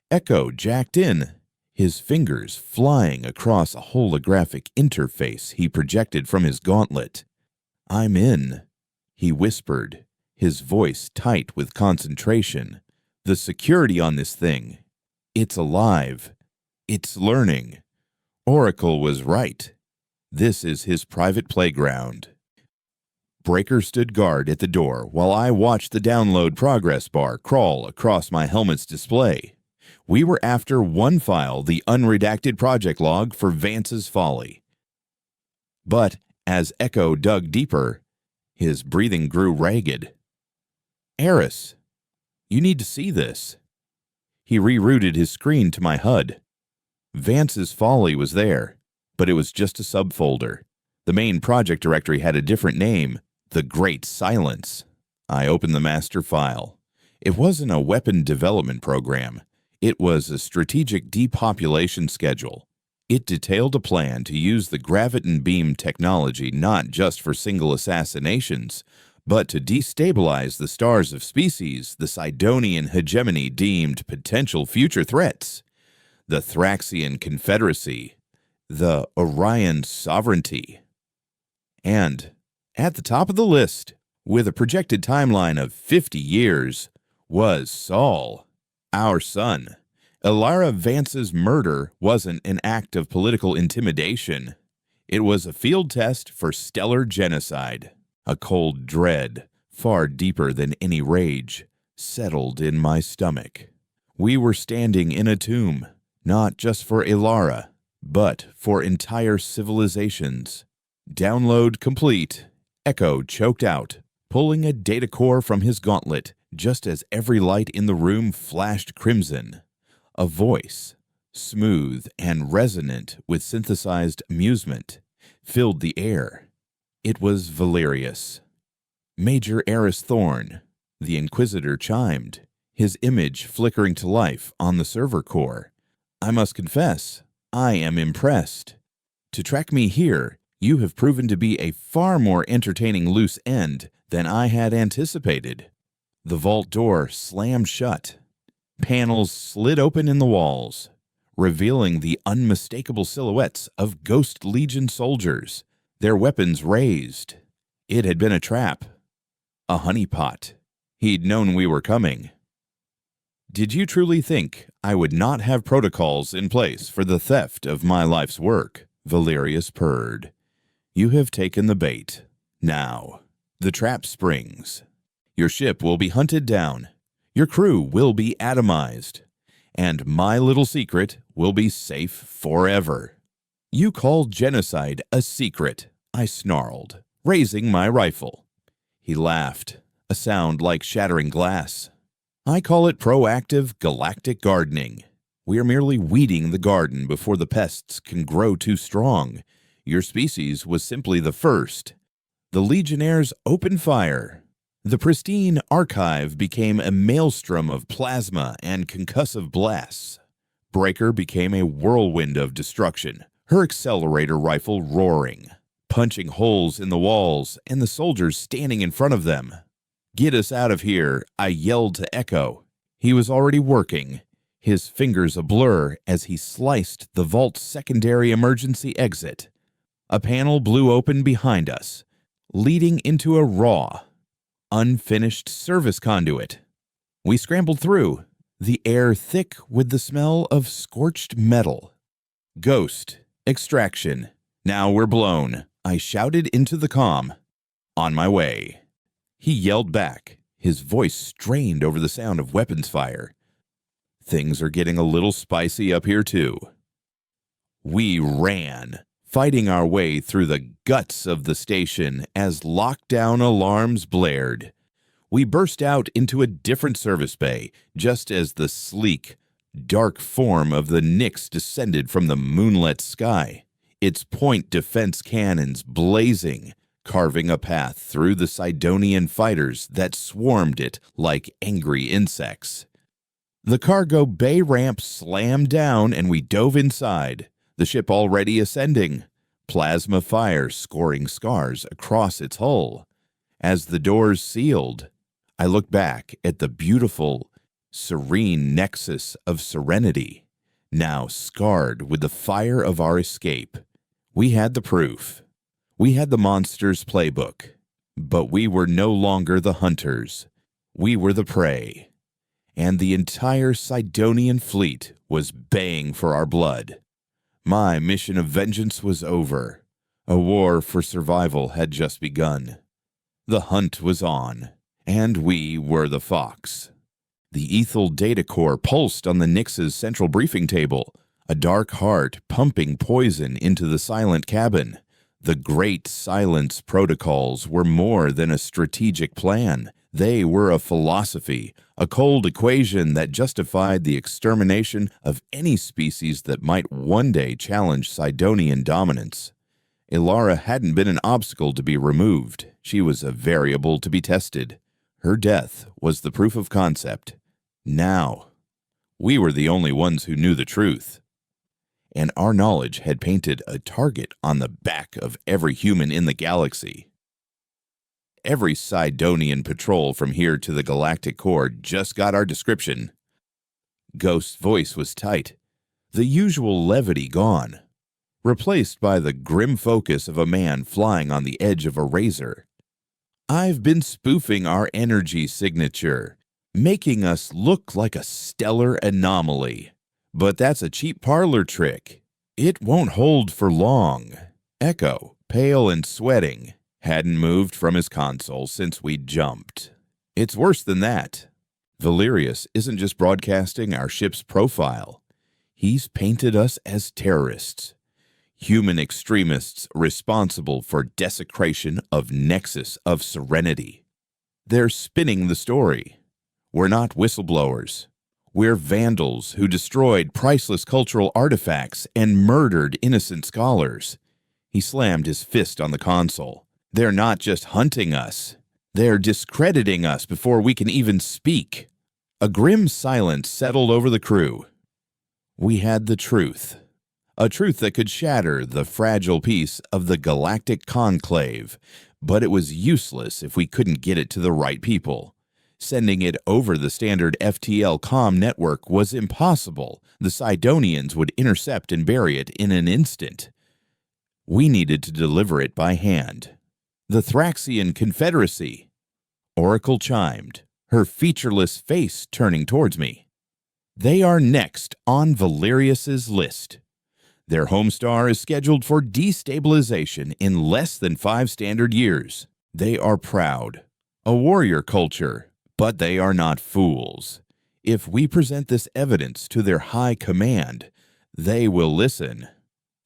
Echo jacked in, his fingers flying across a holographic interface he projected from his gauntlet. "I'm in," he whispered, his voice tight with concentration. "The security on this thing, it's alive. It's learning. Oracle was right. This is his private playground." Breaker stood guard at the door while I watched the download progress bar crawl across my helmet's display. We were after one file, the unredacted project log for Vance's Folly. But as Echo dug deeper, his breathing grew ragged. "Eris, you need to see this." He rerouted his screen to my HUD. Vance's Folly was there, but it was just a subfolder. The main project directory had a different name, The Great Silence. I opened the master file. It wasn't a weapon development program. It was a strategic depopulation schedule. It detailed a plan to use the graviton beam technology not just for single assassinations, but to destabilize the stars of species the Sidonian hegemony deemed potential future threats. The Thraxian Confederacy, the Orion Sovereignty, and At the top of the list, with a projected timeline of 50 years, was Saul, our son. Elara Vance's murder wasn't an act of political intimidation. It was a field test for stellar genocide. A cold dread, far deeper than any rage, settled in my stomach. We were standing in a tomb, not just for Elara, but for entire civilizations. Download complete. Echo choked out, pulling a data core from his gauntlet just as every light in the room flashed crimson. A voice, smooth and resonant with synthesized amusement, filled the air. It was Valerius. Major Eris Thorn, the Inquisitor chimed, his image flickering to life on the server core. I must confess, I am impressed. To track me here, you have proven to be a far more entertaining loose end than I had anticipated. The vault door slammed shut. Panels slid open in the walls, revealing the unmistakable silhouettes of Ghost Legion soldiers, their weapons raised. It had been a trap. A honeypot. He'd known we were coming. Did you truly think I would not have protocols in place for the theft of my life's work? Valerius purred. You have taken the bait. Now, the trap springs. Your ship will be hunted down. Your crew will be atomized. And my little secret will be safe forever. You called genocide a secret, I snarled, raising my rifle. He laughed, a sound like shattering glass. I call it proactive galactic gardening. We are merely weeding the garden before the pests can grow too strong. Your species was simply the first. The Legionnaires opened fire. The pristine archive became a maelstrom of plasma and concussive blasts. Breaker became a whirlwind of destruction, her accelerator rifle roaring, punching holes in the walls and the soldiers standing in front of them. Get us out of here, I yelled to Echo. He was already working, his fingers a blur as he sliced the vault's secondary emergency exit. A panel blew open behind us, leading into a raw, unfinished service conduit. We scrambled through, the air thick with the smell of scorched metal. Ghost, extraction, now we're blown, I shouted into the comm. On my way. He yelled back, his voice strained over the sound of weapons fire. Things are getting a little spicy up here too. We ran, fighting our way through the guts of the station as lockdown alarms blared. We burst out into a different service bay, just as the sleek, dark form of the Nyx descended from the moonlit sky, its point defense cannons blazing, carving a path through the Sidonian fighters that swarmed it like angry insects. The cargo bay ramp slammed down and we dove inside, the ship already ascending, plasma fire scoring scars across its hull. As the doors sealed, I looked back at the beautiful, serene nexus of serenity, now scarred with the fire of our escape. We had the proof. We had the monster's playbook, but we were no longer the hunters. We were the prey, and the entire Sidonian fleet was baying for our blood. My mission of vengeance was over. A war for survival had just begun. The hunt was on, and we were the fox. The Ethel data core pulsed on the Nyx's central briefing table, a dark heart pumping poison into the silent cabin. The Great Silence protocols were more than a strategic plan. They were a philosophy, a cold equation that justified the extermination of any species that might one day challenge Sidonian dominance. Elara hadn't been an obstacle to be removed. She was a variable to be tested. Her death was the proof of concept. Now, we were the only ones who knew the truth. And our knowledge had painted a target on the back of every human in the galaxy. Every Sidonian patrol from here to the Galactic core just got our description. Ghost's voice was tight, the usual levity gone, replaced by the grim focus of a man flying on the edge of a razor. I've been spoofing our energy signature, making us look like a stellar anomaly. But that's a cheap parlor trick. It won't hold for long. Echo, pale and sweating, hadn't moved from his console since we jumped. It's worse than that. Valerius isn't just broadcasting our ship's profile. He's painted us as terrorists. Human extremists responsible for desecration of Nexus of Serenity. They're spinning the story. We're not whistleblowers. We're vandals who destroyed priceless cultural artifacts and murdered innocent scholars. He slammed his fist on the console. They're not just hunting us. They're discrediting us before we can even speak. A grim silence settled over the crew. We had the truth. A truth that could shatter the fragile peace of the Galactic Conclave, but it was useless if we couldn't get it to the right people. Sending it over the standard FTL comm network was impossible. The Sidonians would intercept and bury it in an instant. We needed to deliver it by hand. The Thraxian Confederacy. Oracle chimed, her featureless face turning towards me. They are next on Valerius's list. Their homestar is scheduled for destabilization in less than 5 standard years. They are proud, a warrior culture, but they are not fools. If we present this evidence to their high command, they will listen.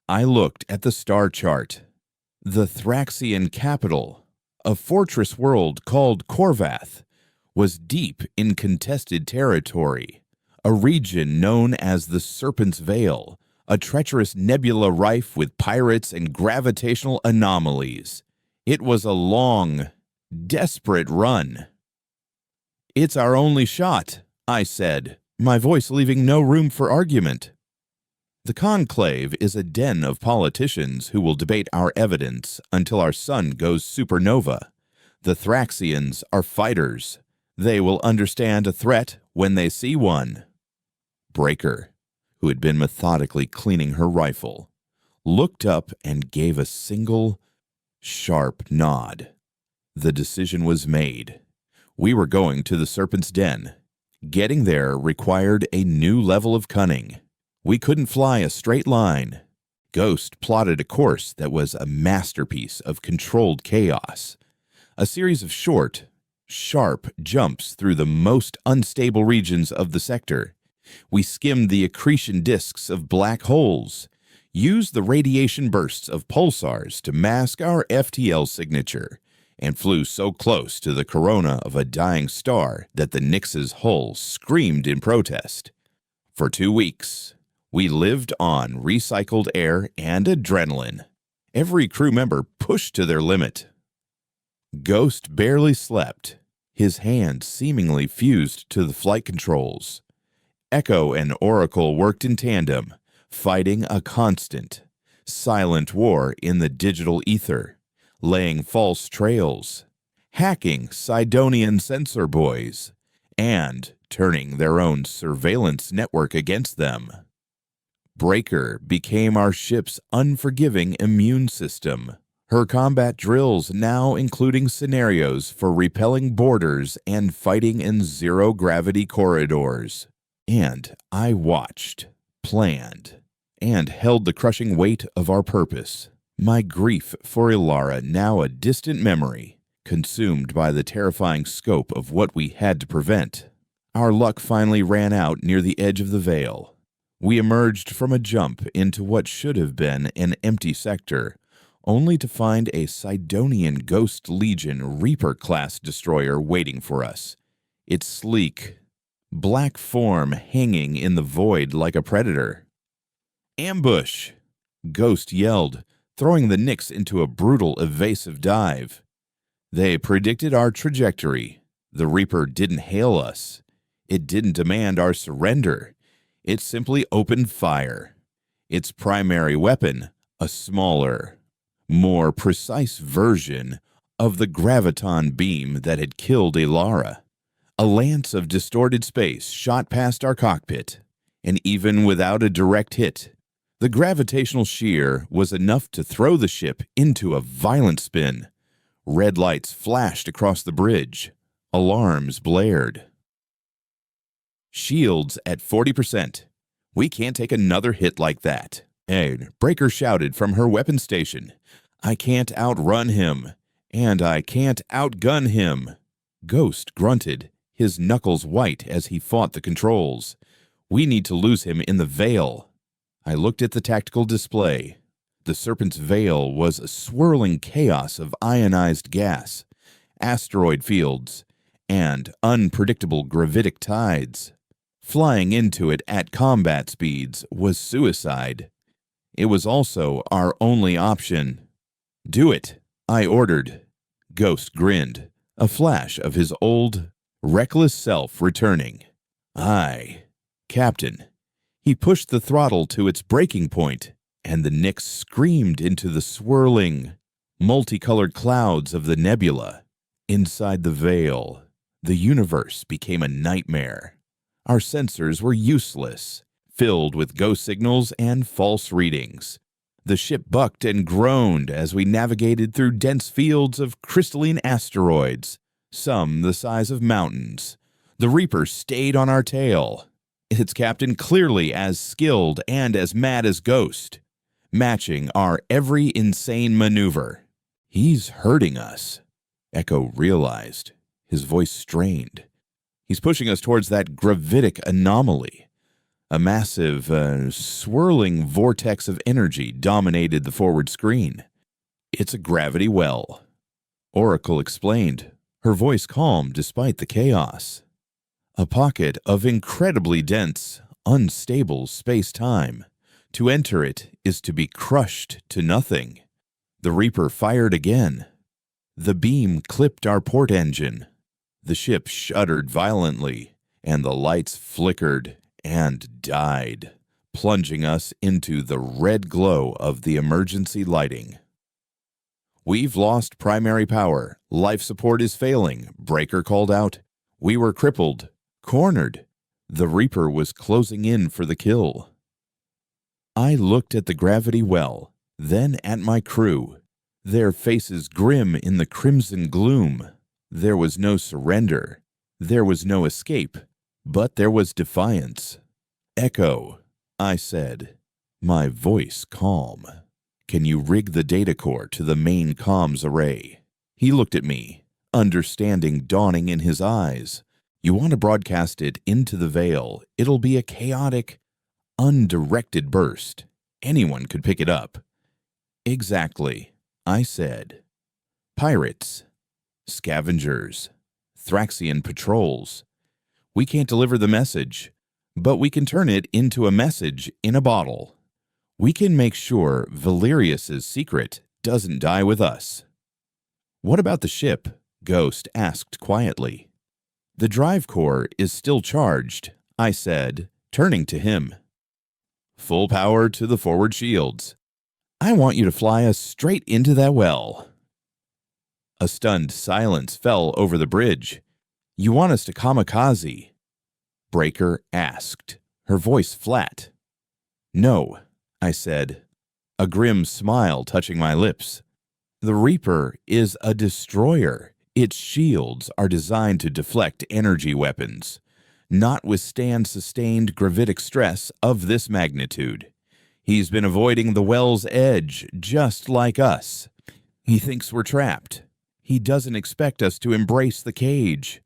I looked at the star chart. The Thraxian capital, a fortress world called Korvath, was deep in contested territory, a region known as the Serpent's Veil, a treacherous nebula rife with pirates and gravitational anomalies. It was a long, desperate run. It's our only shot, I said, my voice leaving no room for argument. The Conclave is a den of politicians who will debate our evidence until our sun goes supernova. The Thraxians are fighters. They will understand a threat when they see one. Breaker, who had been methodically cleaning her rifle, looked up and gave a single, sharp nod. The decision was made. We were going to the Serpent's Den. Getting there required a new level of cunning. We couldn't fly a straight line. Ghost plotted a course that was a masterpiece of controlled chaos. A series of short, sharp jumps through the most unstable regions of the sector. We skimmed the accretion disks of black holes, used the radiation bursts of pulsars to mask our FTL signature, and flew so close to the corona of a dying star that the Nyx's hull screamed in protest. For 2 weeks, we lived on recycled air and adrenaline. Every crew member pushed to their limit. Ghost barely slept, his hands seemingly fused to the flight controls. Echo and Oracle worked in tandem, fighting a constant, silent war in the digital ether, laying false trails, hacking Sidonian sensor boys, and turning their own surveillance network against them. Breaker became our ship's unforgiving immune system, her combat drills now including scenarios for repelling borders and fighting in zero-gravity corridors. And I watched, planned, and held the crushing weight of our purpose. My grief for Ilara now a distant memory, consumed by the terrifying scope of what we had to prevent. Our luck finally ran out near the edge of the veil. We emerged from a jump into what should have been an empty sector, only to find a Sidonian Ghost Legion Reaper-class destroyer waiting for us. Its sleek, black form hanging in the void like a predator. "Ambush!" Ghost yelled, throwing the Nyx into a brutal, evasive dive. They predicted our trajectory. The Reaper didn't hail us. It didn't demand our surrender. It simply opened fire. Its primary weapon, a smaller, more precise version of the graviton beam that had killed Ilara. A lance of distorted space shot past our cockpit, and even without a direct hit, the gravitational shear was enough to throw the ship into a violent spin, Red lights flashed across the bridge. Alarms blared. Shields at 40%. We can't take another hit like that. And Breaker shouted from her weapon station. I can't outrun him. And I can't outgun him. Ghost grunted, his knuckles white as he fought the controls. We need to lose him in the veil. I looked at the tactical display. The Serpent's veil was a swirling chaos of ionized gas, asteroid fields, and unpredictable gravitic tides. Flying into it at combat speeds was suicide. It was also our only option. Do it, I ordered. Ghost grinned, a flash of his old, reckless self returning. Aye, Captain. He pushed the throttle to its breaking point, and the Nyx screamed into the swirling, multicolored clouds of the nebula. Inside the veil, the universe became a nightmare. Our sensors were useless, filled with ghost signals and false readings. The ship bucked and groaned as we navigated through dense fields of crystalline asteroids, some the size of mountains. The Reaper stayed on our tail, its captain clearly as skilled and as mad as Ghost, matching our every insane maneuver. He's hurting us, Echo realized, his voice strained. He's pushing us towards that gravitic anomaly. A massive, swirling vortex of energy dominated the forward screen. It's a gravity well, Oracle explained, her voice calm despite the chaos. A pocket of incredibly dense, unstable space-time. To enter it is to be crushed to nothing. The Reaper fired again. The beam clipped our port engine. The ship shuddered violently, and the lights flickered and died, plunging us into the red glow of the emergency lighting. We've lost primary power. Life support is failing, Breaker called out. We were crippled, cornered. The Reaper was closing in for the kill. I looked at the gravity well, then at my crew, their faces grim in the crimson gloom. There was no surrender. There was no escape. But there was defiance. Echo, I said, my voice calm. Can you rig the data core to the main comms array? He looked at me, understanding dawning in his eyes. You want to broadcast it into the veil. It'll be a chaotic, undirected burst. Anyone could pick it up. Exactly, I said. Pirates, scavengers, Thraxian patrols. We can't deliver the message, but we can turn it into a message in a bottle. We can make sure Valerius's secret doesn't die with us. What about the ship? Ghost asked quietly. The drive core is still charged, I said, turning to him. Full power to the forward shields. I want you to fly us straight into that well. A stunned silence fell over the bridge. You want us to kamikaze? Breaker asked, her voice flat. No, I said, a grim smile touching my lips. The Reaper is a destroyer. Its shields are designed to deflect energy weapons, not withstand sustained gravitic stress of this magnitude. He's been avoiding the well's edge, just like us. He thinks we're trapped. He doesn't expect us to embrace the cage.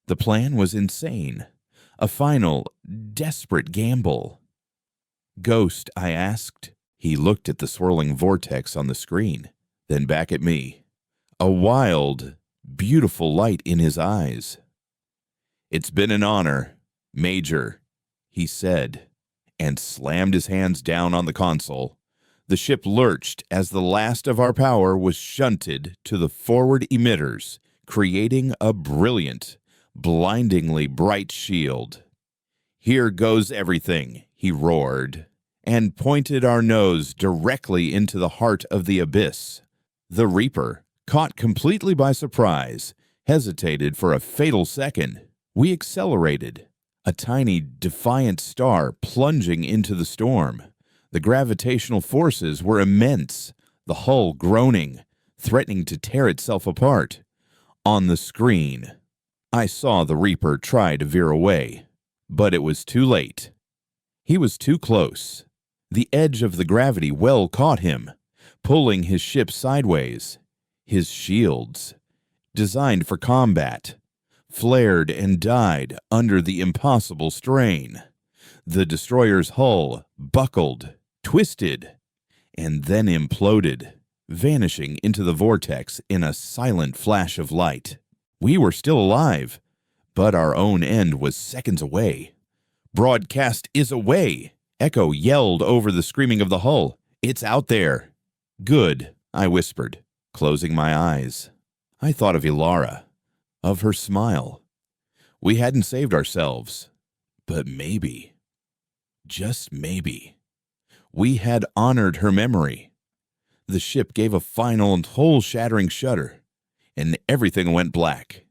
The plan was insane, a final, desperate gamble. Ghost, I asked. He looked at the swirling vortex on the screen, then back at me. A wild, beautiful light in his eyes. It's been an honor, Major, he said, and slammed his hands down on the console. The ship lurched as the last of our power was shunted to the forward emitters, creating a brilliant, blindingly bright shield. Here goes everything, he roared, and pointed our nose directly into the heart of the abyss. The Reaper, caught completely by surprise, hesitated for a fatal second. We accelerated, a tiny, defiant star plunging into the storm. The gravitational forces were immense, the hull groaning, threatening to tear itself apart. On the screen, I saw the Reaper try to veer away, but it was too late. He was too close. The edge of the gravity well caught him, pulling his ship sideways. His shields, designed for combat, flared and died under the impossible strain. The destroyer's hull buckled, twisted, and then imploded, vanishing into the vortex in a silent flash of light. We were still alive, but our own end was seconds away. "Broadcast is away!" Echo yelled over the screaming of the hull. "It's out there." "Good," I whispered, closing my eyes. I thought of Ilara, of her smile. We hadn't saved ourselves, but maybe, just maybe, we had honored her memory. The ship gave a final and hole-shattering shudder, and everything went black.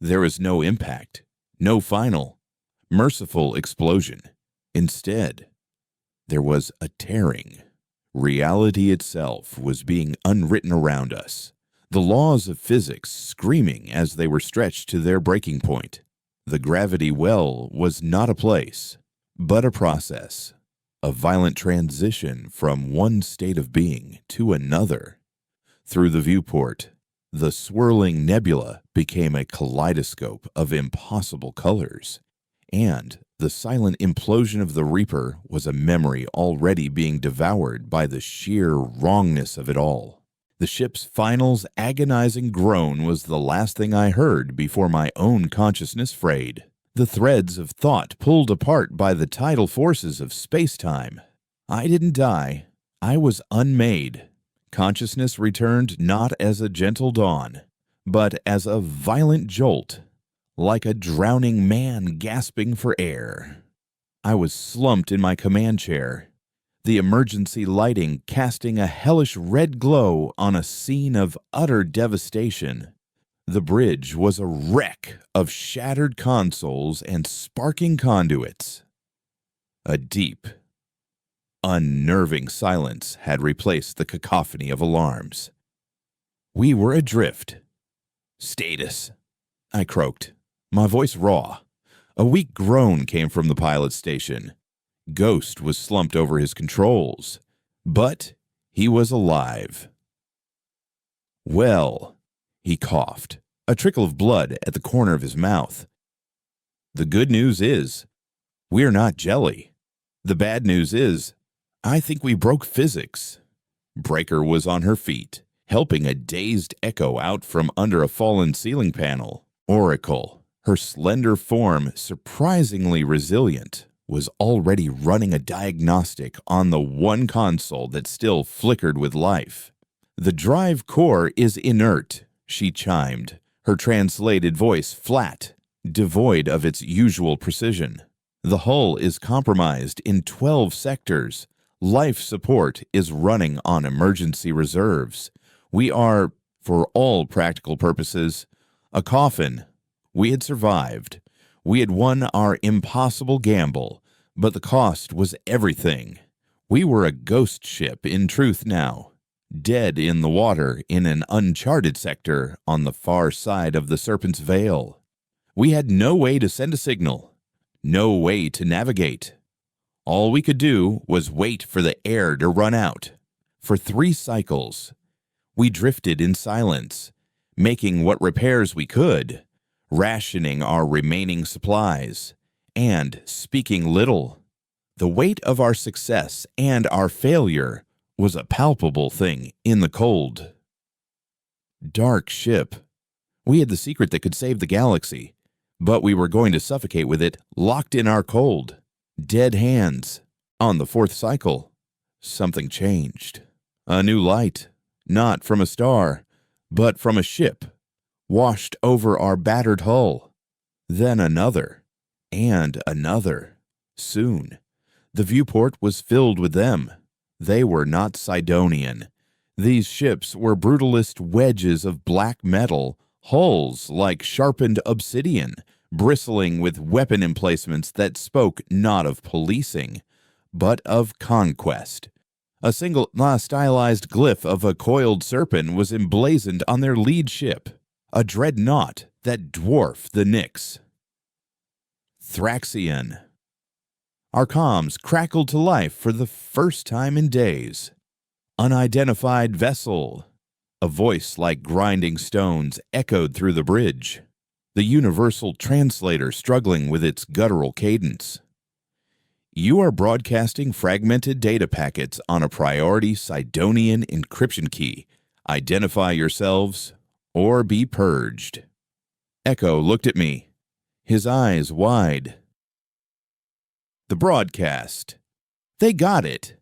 There was no impact, no final, merciful explosion. Instead, there was a tearing. Reality itself was being unwritten around us, the laws of physics screaming as they were stretched to their breaking point. The gravity well was not a place, but a process, a violent transition from one state of being to another. Through the viewport, the swirling nebula became a kaleidoscope of impossible colors, and the silent implosion of the Reaper was a memory already being devoured by the sheer wrongness of it all. The ship's final agonizing groan was the last thing I heard before my own consciousness frayed. The threads of thought pulled apart by the tidal forces of space-time. I didn't die. I was unmade. Consciousness returned not as a gentle dawn, but as a violent jolt, like a drowning man gasping for air. I was slumped in my command chair, the emergency lighting casting a hellish red glow on a scene of utter devastation. The bridge was a wreck of shattered consoles and sparking conduits. A deep, unnerving silence had replaced the cacophony of alarms. We were adrift. "Status," I croaked, my voice raw. A weak groan came from the pilot station. Ghost was slumped over his controls, but he was alive. "Well," he coughed, a trickle of blood at the corner of his mouth. "The good news is, we're not jelly. The bad news is, I think we broke physics." Breaker was on her feet, helping a dazed Echo out from under a fallen ceiling panel. Oracle, her slender form surprisingly resilient, was already running a diagnostic on the one console that still flickered with life. "The drive core is inert," she chimed, her translated voice flat, devoid of its usual precision. "The hull is compromised in 12 sectors. Life support is running on emergency reserves. We are, for all practical purposes, a coffin. We had survived. We had won our impossible gamble, but the cost was everything. We were a ghost ship in truth now, dead in the water in an uncharted sector on the far side of the Serpent's Veil. We had no way to send a signal, no way to navigate. All we could do was wait for the air to run out. For 3 cycles, we drifted in silence, making what repairs we could, rationing our remaining supplies, and speaking little. The weight of our success and our failure was a palpable thing in the cold. Dark ship. We had the secret that could save the galaxy, but we were going to suffocate with it locked in our cold. Dead hands. On the 4th cycle, something changed. A new light, not from a star, but from a ship, washed over our battered hull. Then another, and another. Soon, the viewport was filled with them. They were not Sidonian. These ships were brutalist wedges of black metal, hulls like sharpened obsidian, bristling with weapon emplacements that spoke not of policing, but of conquest. A single stylized glyph of a coiled serpent was emblazoned on their lead ship, a dreadnought that dwarfed the Nyx. Thraxian. Our comms crackled to life for the first time in days. Unidentified vessel. A voice like grinding stones echoed through the bridge, the universal translator struggling with its guttural cadence. You are broadcasting fragmented data packets on a priority Sidonian encryption key. Identify yourselves or be purged. Echo looked at me, his eyes wide. The broadcast. They got it.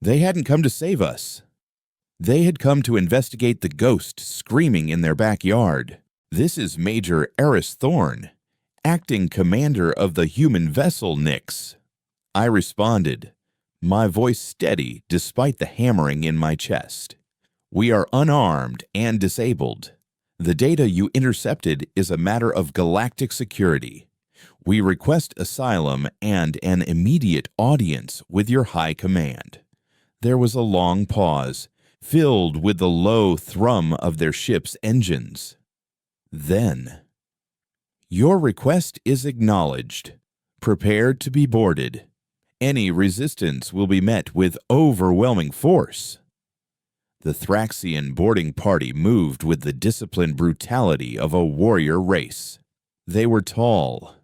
They hadn't come to save us. They had come to investigate the ghost screaming in their backyard. This is Major Eris Thorne, acting commander of the human vessel Nyx. I responded, my voice steady despite the hammering in my chest. We are unarmed and disabled. The data you intercepted is a matter of galactic security. We request asylum and an immediate audience with your high command. There was a long pause, filled with the low thrum of their ship's engines. Then, your request is acknowledged. Prepare to be boarded. Any resistance will be met with overwhelming force. The Thraxian boarding party moved with the disciplined brutality of a warrior race. They were tall,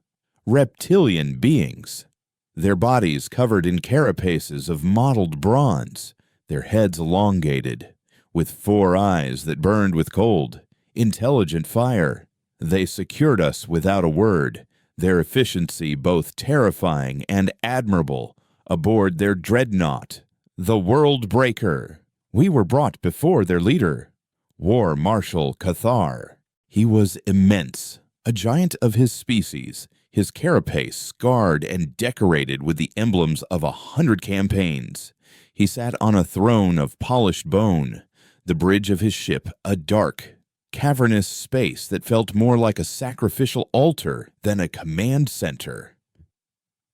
reptilian beings, their bodies covered in carapaces of mottled bronze, their heads elongated, with 4 eyes that burned with cold, intelligent fire. They secured us without a word, their efficiency both terrifying and admirable, aboard their dreadnought, the World Breaker. We were brought before their leader, War Marshal Cathar. He was immense, a giant of his species, his carapace scarred and decorated with the emblems of 100 campaigns. He sat on a throne of polished bone, the bridge of his ship a dark, cavernous space that felt more like a sacrificial altar than a command center.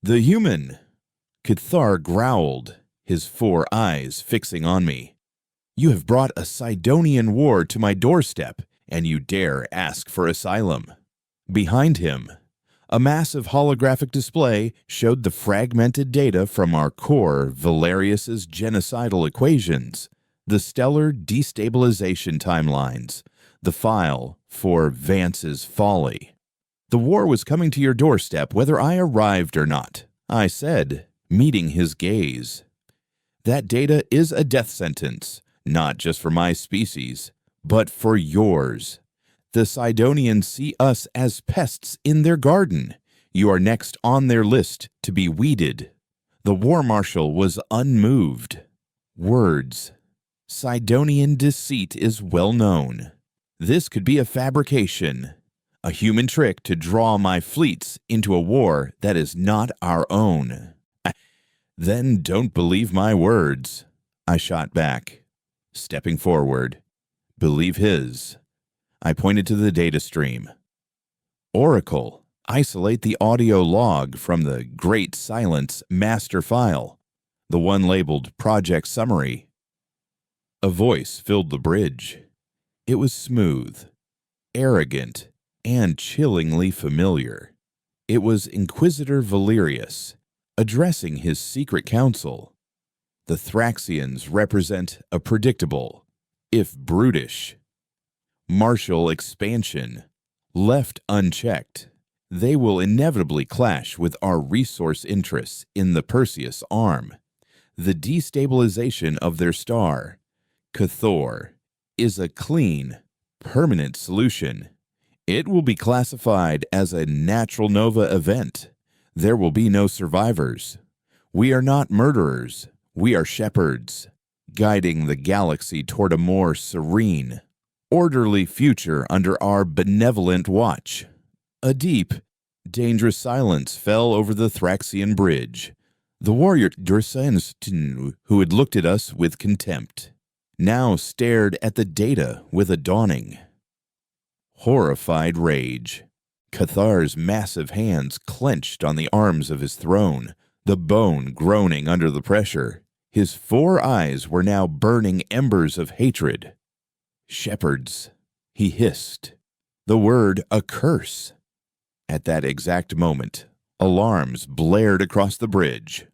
The human, Cathar growled, his 4 eyes fixing on me. You have brought a Sidonian war to my doorstep, and you dare ask for asylum. Behind him, a massive holographic display showed the fragmented data from our core Valerius's genocidal equations, the stellar destabilization timelines, the file for Vance's folly. The war was coming to your doorstep whether I arrived or not, I said, meeting his gaze. That data is a death sentence, not just for my species, but for yours. The Sidonians see us as pests in their garden. You are next on their list to be weeded. The War Marshal was unmoved. Words. Sidonian deceit is well known. This could be a fabrication, a human trick to draw my fleets into a war that is not our own. Then don't believe my words, I shot back, stepping forward. Believe his. I pointed to the data stream. Oracle, isolate the audio log from the Great Silence master file, the one labeled Project Summary. A voice filled the bridge. It was smooth, arrogant, and chillingly familiar. It was Inquisitor Valerius, addressing his secret council. The Thraxians represent a predictable, if brutish, martial expansion. Left unchecked, they will inevitably clash with our resource interests in the Perseus arm. The destabilization of their star, Cathor, is a clean, permanent solution. It will be classified as a natural nova event. There will be no survivors. We are not murderers. We are shepherds, guiding the galaxy toward a more serene, orderly future under our benevolent watch. A deep, dangerous silence fell over the Thraxian bridge. The warrior Dursensten, who had looked at us with contempt, now stared at the data with a dawning, horrified rage. Cathar's massive hands clenched on the arms of his throne, the bone groaning under the pressure. His 4 eyes were now burning embers of hatred. "Shepherds," he hissed. The word a curse. At that exact moment, alarms blared across the bridge.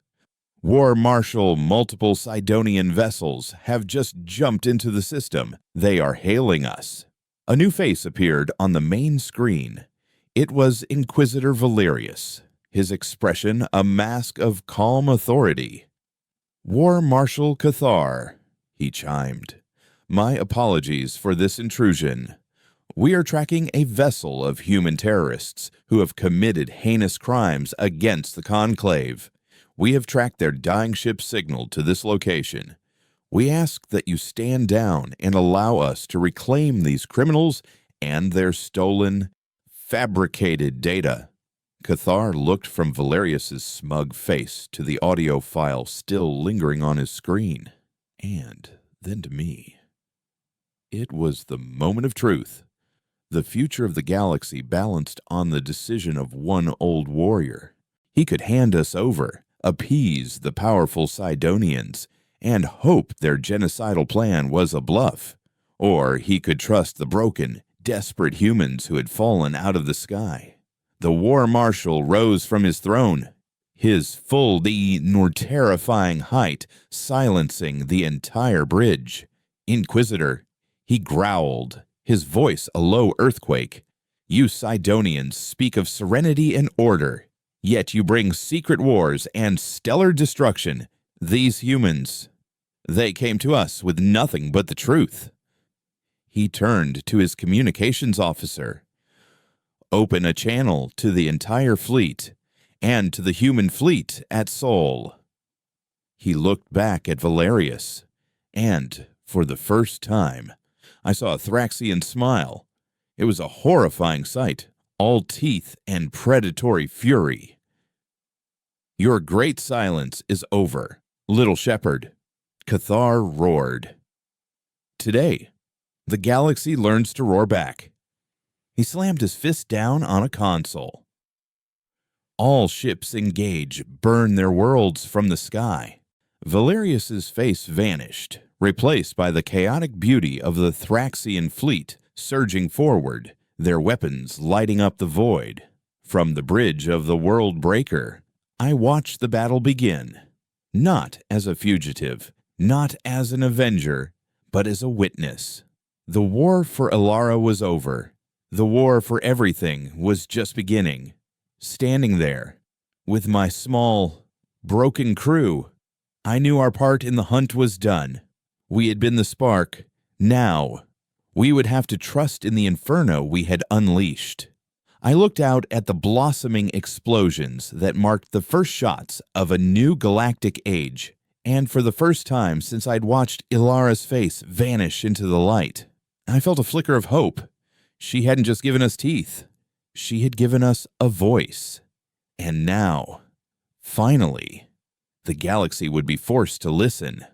"War Marshal, multiple Sidonian vessels have just jumped into the system. They are hailing us." A new face appeared on the main screen. It was Inquisitor Valerius, his expression a mask of calm authority. "War Marshal Cathar," he chimed. "My apologies for this intrusion. We are tracking a vessel of human terrorists who have committed heinous crimes against the Conclave. We have tracked their dying ship's signal to this location. We ask that you stand down and allow us to reclaim these criminals and their stolen, fabricated data." Cathar looked from Valerius's smug face to the audio file still lingering on his screen, and then to me. It was the moment of truth. The future of the galaxy balanced on the decision of one old warrior. He could hand us over, appease the powerful Sidonians, and hope their genocidal plan was a bluff. Or he could trust the broken, desperate humans who had fallen out of the sky. The War Marshal rose from his throne, his full nor terrifying height silencing the entire bridge. "Inquisitor," he growled, his voice a low earthquake. "You Sidonians speak of serenity and order, yet you bring secret wars and stellar destruction. These humans, they came to us with nothing but the truth." He turned to his communications officer. "Open a channel to the entire fleet and to the human fleet at Sol." He looked back at Valerius, and, for the first time, I saw a Thraxian smile. It was a horrifying sight, all teeth and predatory fury. "Your great silence is over, little shepherd," Cathar roared. "Today, the galaxy learns to roar back." He slammed his fist down on a console. "All ships engage, burn their worlds from the sky." Valerius's face vanished, replaced by the chaotic beauty of the Thraxian fleet surging forward, their weapons lighting up the void. From the bridge of the World Breaker, I watched the battle begin, not as a fugitive, not as an avenger, but as a witness. The war for Ilara was over. The war for everything was just beginning. Standing there, with my small, broken crew, I knew our part in the hunt was done. We had been the spark. Now, we would have to trust in the inferno we had unleashed. I looked out at the blossoming explosions that marked the first shots of a new galactic age, and for the first time since I'd watched Ilara's face vanish into the light, I felt a flicker of hope. She hadn't just given us teeth. She had given us a voice. And now, finally, the galaxy would be forced to listen.